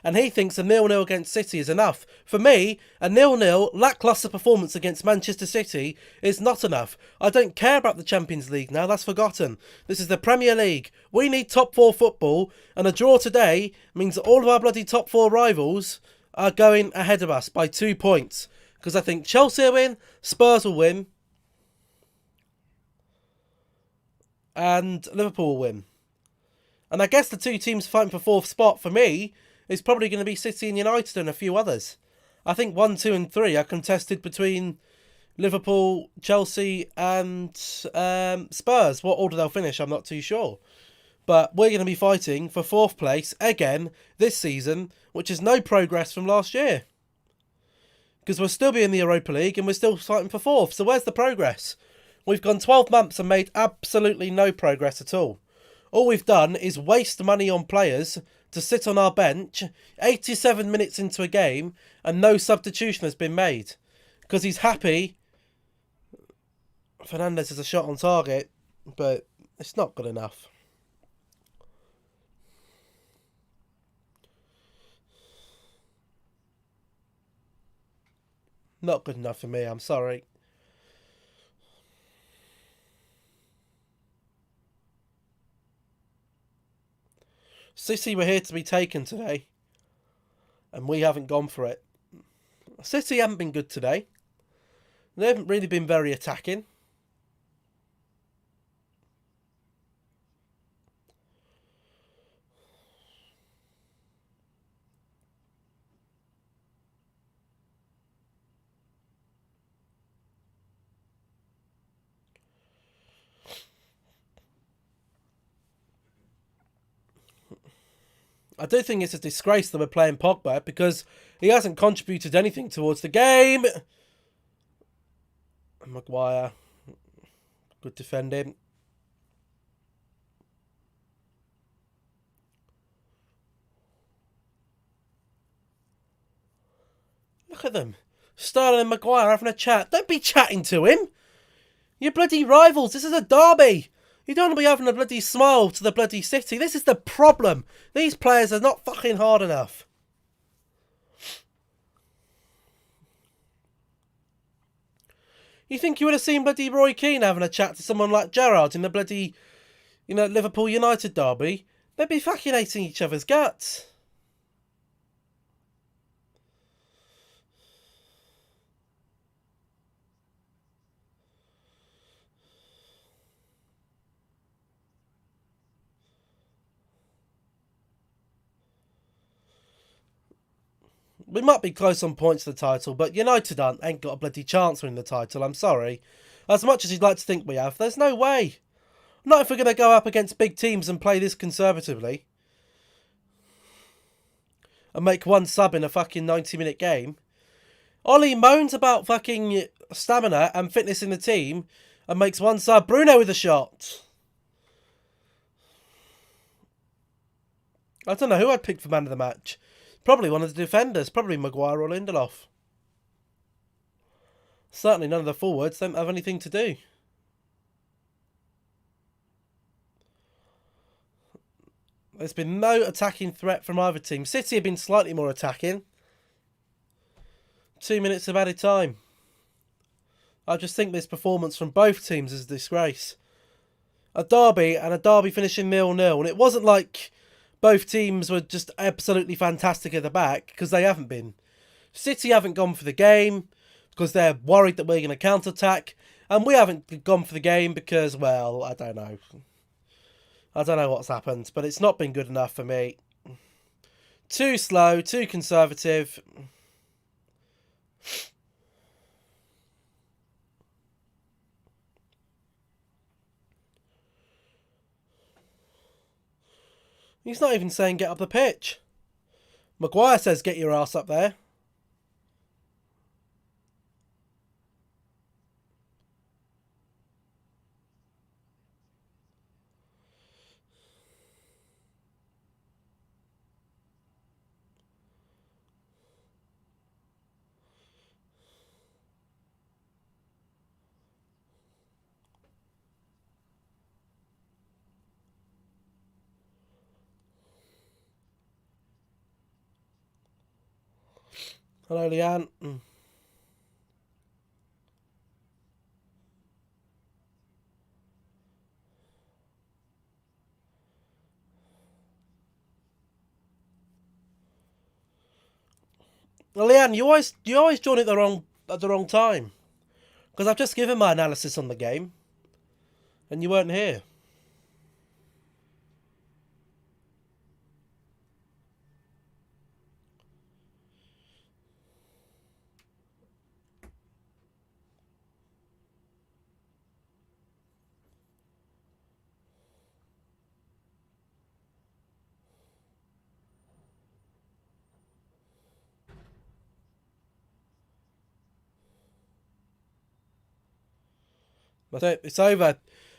A: And he thinks a 0-0 against City is enough. For me, a 0-0 lacklustre performance against Manchester City is not enough. I don't care about the Champions League now, that's forgotten. This is the Premier League. We need top 4 football, and a draw today means that all of our bloody top 4 rivals are going ahead of us by 2 points. Because I think Chelsea will win, Spurs will win, and Liverpool will win. And I guess the two teams fighting for 4th spot for me is probably going to be City and United and a few others. I think 1, 2 and 3 are contested between Liverpool, Chelsea and Spurs. What order they'll finish, I'm not too sure. But we're going to be fighting for 4th place again this season, which is no progress from last year. Because we'll still be in the Europa League and we're still fighting for 4th. So where's the progress? We've gone 12 months and made absolutely no progress at all. All we've done is waste money on players to sit on our bench 87 minutes into a game and no substitution has been made. Because he's happy. Fernandes is a shot on target, but it's not good enough. Not good enough for me, I'm sorry. City were here to be taken today. And we haven't gone for it. City haven't been good today. They haven't really been very attacking. I do think it's a disgrace that we're playing Pogba because he hasn't contributed anything towards the game. Maguire. Good defending. Look at them. Sterling and Maguire having a chat. Don't be chatting to him. You're bloody rivals. This is a derby. You don't want to be having a bloody smile to the bloody City. This is the problem. These players are not fucking hard enough. You think you would have seen bloody Roy Keane having a chat to someone like Gerrard in the bloody, Liverpool United derby? They'd be fucking hating each other's guts. We might be close on points to the title, but United ain't got a bloody chance winning the title, I'm sorry. As much as you'd like to think we have, there's no way. Not if we're going to go up against big teams and play this conservatively. And make one sub in a fucking 90-minute game. Ollie moans about fucking stamina and fitness in the team and makes one sub. Bruno with a shot. I don't know who I'd pick for man of the match. Probably one of the defenders. Probably Maguire or Lindelof. Certainly none of the forwards don't have anything to do. There's been no attacking threat from either team. City have been slightly more attacking. 2 minutes of added time. I just think this performance from both teams is a disgrace. A derby and a derby finishing 0-0. And it wasn't like both teams were just absolutely fantastic at the back, because they haven't been. City haven't gone for the game because they're worried that we're going to counter-attack. And we haven't gone for the game because, well, I don't know. I don't know what's happened, but it's not been good enough for me. Too slow, too conservative. He's not even saying get up the pitch. Maguire says get your ass up there. Hello, Leanne. Well, Leanne, you always join at the wrong time. Because I've just given my analysis on the game, and you weren't here. That's it. It's over.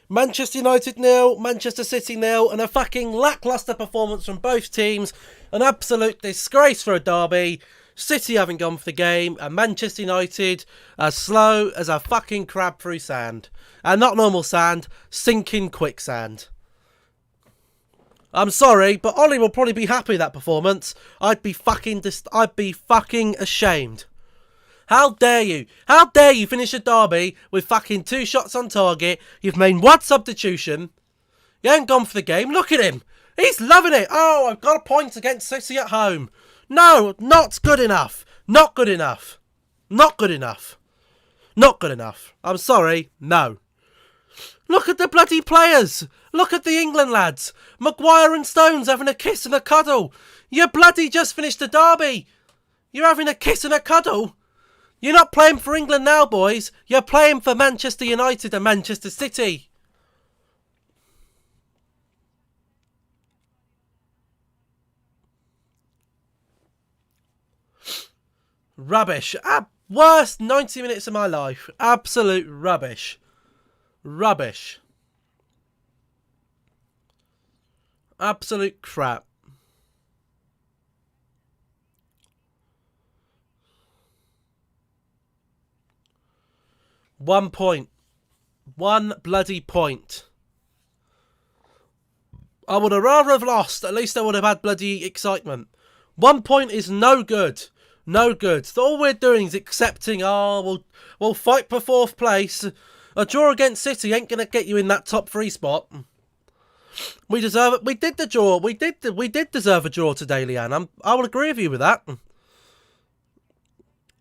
A: Manchester United 0, Manchester City 0, and a fucking lacklustre performance from both teams. An absolute disgrace for a derby. City haven't gone for the game, and Manchester United as slow as a fucking crab through sand. And not normal sand, sinking quicksand. I'm sorry, but Ollie will probably be happy with that performance. I'd be fucking ashamed. How dare you? How dare you finish a derby with fucking 2 shots on target? You've made 1 substitution. You ain't gone for the game. Look at him. He's loving it. Oh, I've got a point against City at home. No, not good enough. Not good enough. Not good enough. Not good enough. I'm sorry. No. Look at the bloody players. Look at the England lads. Maguire and Stones having a kiss and a cuddle. You bloody just finished a derby. You're having a kiss and a cuddle. You're not playing for England now, boys. You're playing for Manchester United and Manchester City. Rubbish. Worst 90 minutes of my life. Absolute rubbish. Rubbish. Absolute crap. 1 point. 1 bloody point. I would have rather have lost. At least I would have had bloody excitement. 1 point is no good. No good. So all we're doing is accepting, we'll fight for 4th place. A draw against City ain't going to get you in that top 3 spot. We deserve it. We did the draw. We did deserve a draw today, Leanne. I will agree with you with that.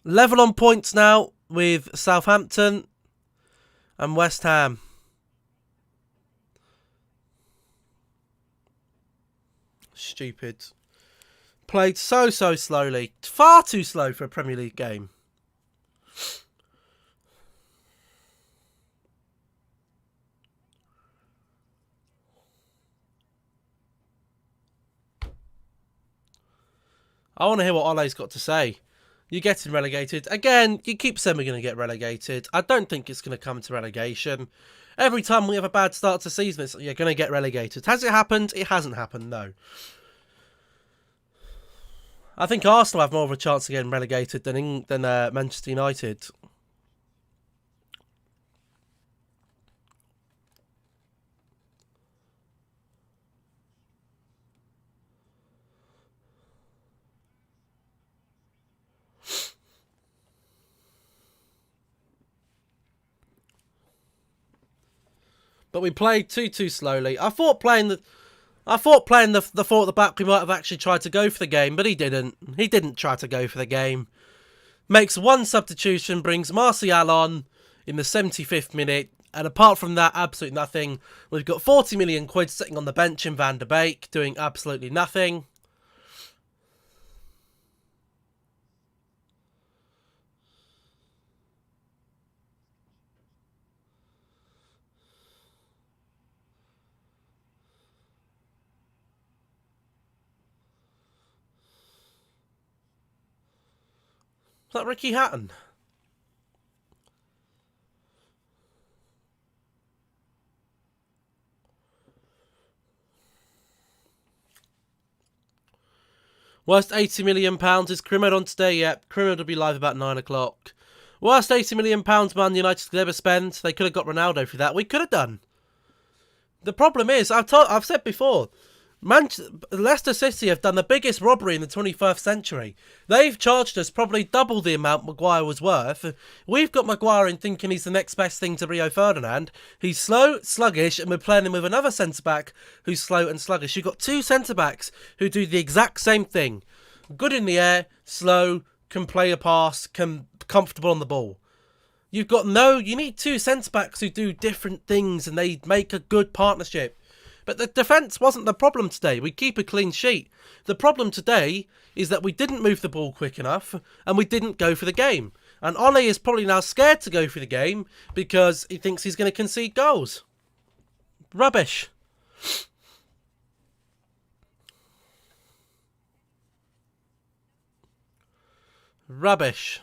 A: Level on points now with Southampton and West Ham. Stupid. Played so slowly. Far too slow for a Premier League game. I want to hear what Ole's got to say. You're getting relegated. Again, you keep saying we're going to get relegated. I don't think it's going to come to relegation. Every time we have a bad start to season, you're going to get relegated. Has it happened? It hasn't happened, no. I think Arsenal have more of a chance of getting relegated than Manchester United. But we played too slowly. I thought playing the 4 at the back, we might have actually tried to go for the game, but he didn't. He didn't try to go for the game. Makes 1 substitution, brings Martial on in the 75th minute, and apart from that, absolutely nothing. We've got 40 million quid sitting on the bench in Van der Beek, doing absolutely nothing. Is that Ricky Hatton? Worst £80 million is Crimmed on today. Yep, Crimmed will be live about 9 o'clock. Worst £80 million Man United could ever spend. They could have got Ronaldo for that. We could have done. The problem is, I've said before, Leicester City have done the biggest robbery in the 21st century. They've charged us probably double the amount Maguire was worth. We've got Maguire in thinking he's the next best thing to Rio Ferdinand. He's slow, sluggish, and we're playing him with another centre-back who's slow and sluggish. You've got 2 centre-backs who do the exact same thing. Good in the air, slow, can play a pass, comfortable on the ball. You need 2 centre-backs who do different things and they make a good partnership. But the defence wasn't the problem today. We keep a clean sheet. The problem today is that we didn't move the ball quick enough and we didn't go for the game. And Ole is probably now scared to go for the game because he thinks he's going to concede goals. Rubbish. Rubbish.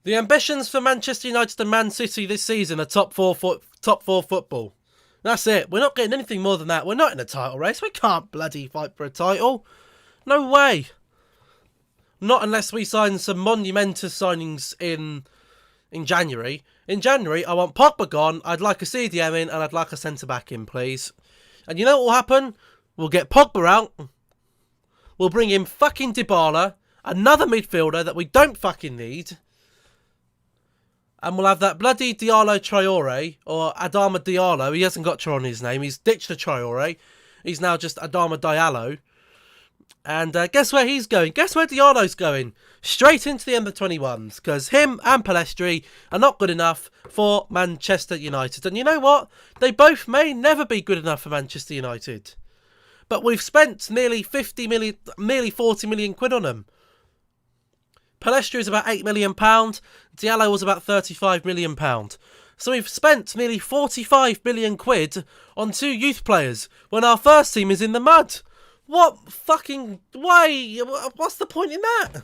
A: The ambitions for Manchester United and Man City this season are top four football. That's it. We're not getting anything more than that. We're not in a title race. We can't bloody fight for a title. No way. Not unless we sign some monumentous signings in January. In January, I want Pogba gone. I'd like a CDM in and I'd like a centre-back in, please. And you know what will happen? We'll get Pogba out. We'll bring in fucking Dybala, another midfielder that we don't fucking need. And we'll have that bloody Diallo Traore, or Adama Diallo. He hasn't got Traore in his name. He's ditched the Traore. He's now just Adama Diallo. And guess where he's going? Guess where Diallo's going? Straight into the under-21s. Because him and Pellistri are not good enough for Manchester United. And you know what? They both may never be good enough for Manchester United. But we've spent nearly 40 million quid on them. Pellistri is about £8 million. Diallo was about £35 million. So we've spent nearly 45 million quid on 2 youth players when our first team is in the mud. What fucking way? What's the point in that?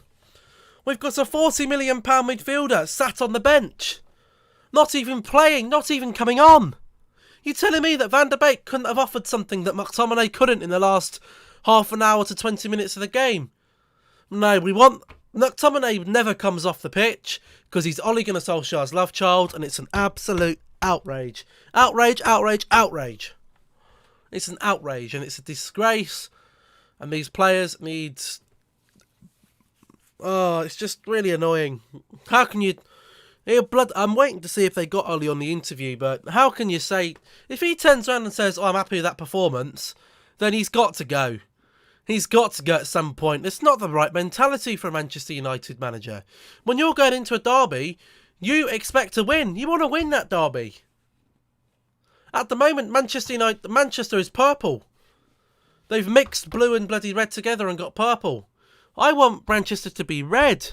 A: We've got a £40 million midfielder sat on the bench. Not even playing, not even coming on. You telling me that Van der Beek couldn't have offered something that McTominay couldn't in the last half an hour to 20 minutes of the game? No, McTominay never comes off the pitch because he's Ole Gunnar Solskjaer's love child, and it's an absolute outrage. Outrage, outrage, outrage. It's an outrage, and it's a disgrace, and these players need... Oh, it's just really annoying. How can you... I'm waiting to see if they got Ole on the interview, but how can you say... If he turns around and says, I'm happy with that performance, then he's got to go. He's got to go at some point. It's not the right mentality for a Manchester United manager. When you're going into a derby, you expect to win. You want to win that derby. At the moment, Manchester is purple. They've mixed blue and bloody red together and got purple. I want Manchester to be red.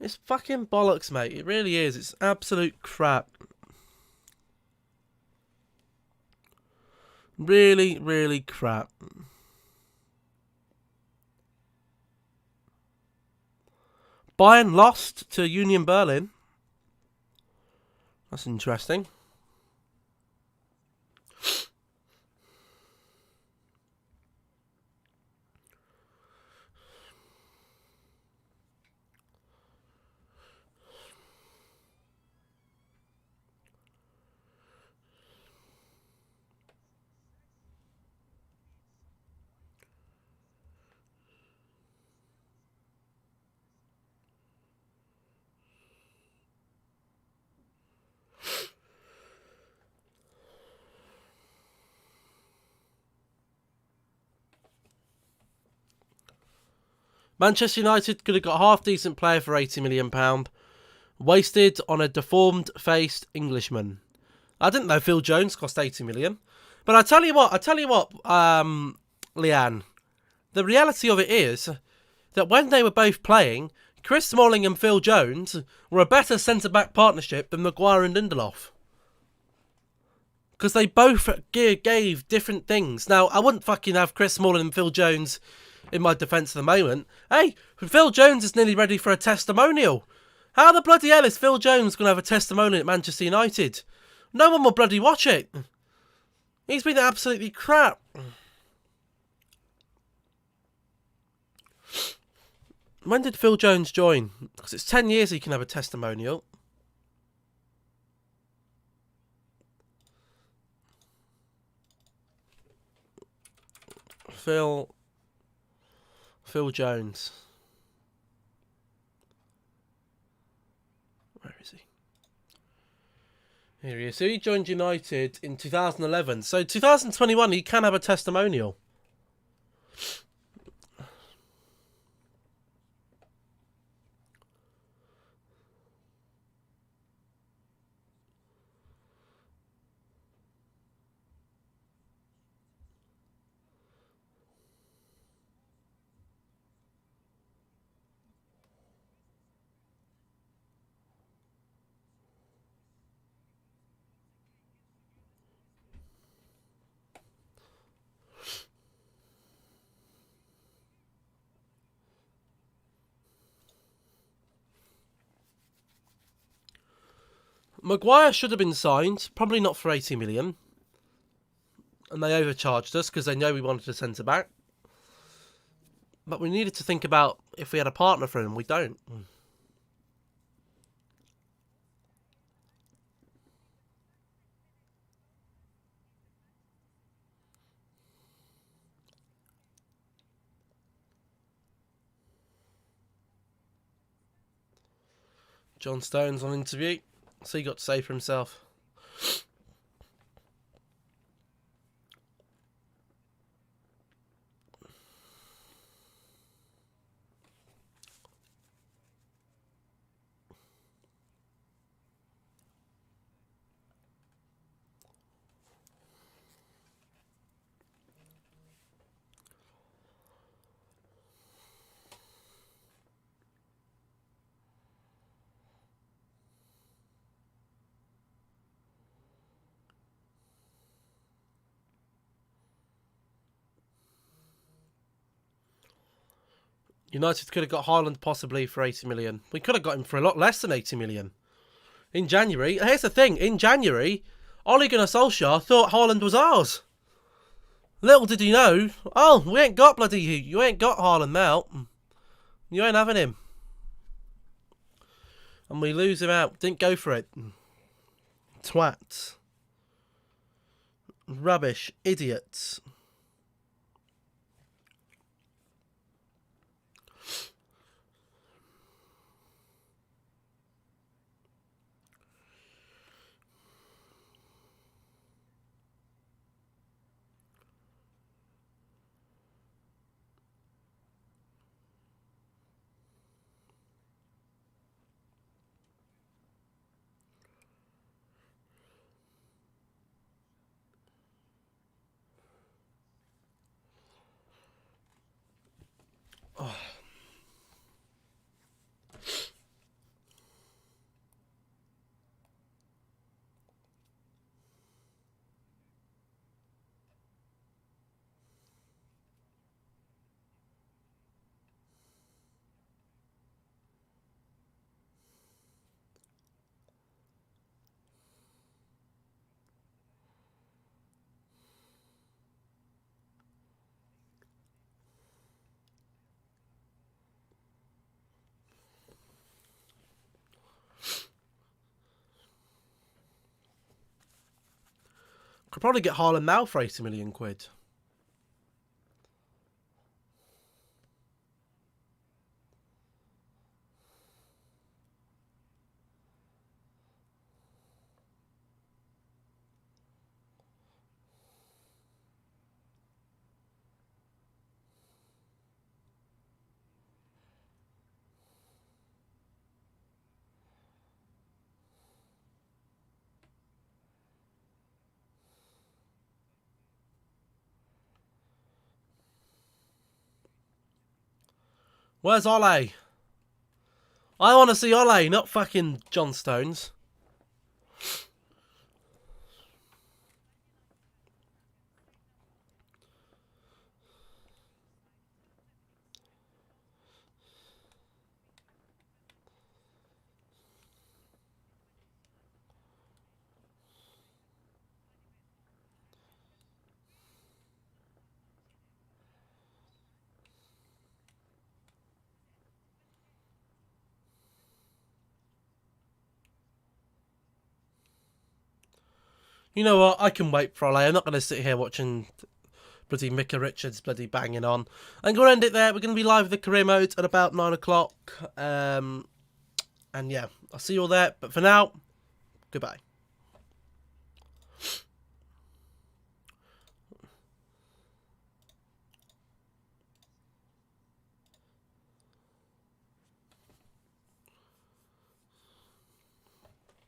A: It's fucking bollocks, mate. It really is. It's absolute crap. Really, really crap. Bayern lost to Union Berlin. That's interesting. Manchester United could have got a half-decent player for £80 million. Wasted on a deformed-faced Englishman. I didn't know Phil Jones cost £80 million. But I tell you what, Leanne. The reality of it is that when they were both playing, Chris Smalling and Phil Jones were a better centre-back partnership than Maguire and Lindelof. Because they both gave different things. Now, I wouldn't fucking have Chris Smalling and Phil Jones in my defence at the moment. Hey, Phil Jones is nearly ready for a testimonial. How the bloody hell is Phil Jones going to have a testimonial at Manchester United? No one will bloody watch it. He's been absolutely crap. When did Phil Jones join? Because it's 10 years he can have a testimonial. Phil Jones. Where is he? Here he is. So he joined United in 2011. So 2021 he can have a testimonial. Maguire should have been signed, probably not for 80 million. And they overcharged us because they know we wanted a centre-back. But we needed to think about if we had a partner for him. We don't. John Stones on interview. So he got to say for himself. United could have got Haaland possibly for 80 million. We could have got him for a lot less than 80 million. In January, here's the thing, in January, Ole Gunnar Solskjaer thought Haaland was ours. Little did he know, oh, we ain't got bloody you ain't got Haaland now. You ain't having him. And we lose him out. Didn't go for it. Twat. Rubbish. Idiots. Oh. Could probably get Haaland now for 80 million quid. Where's Ole? I want to see Ole, not fucking John Stones. You know what? I can wait for Ole. I'm not going to sit here watching bloody Micah Richards bloody banging on. I'm going to end it there. We're going to be live with the career mode at about 9 o'clock. And yeah, I'll see you all there. But for now, goodbye.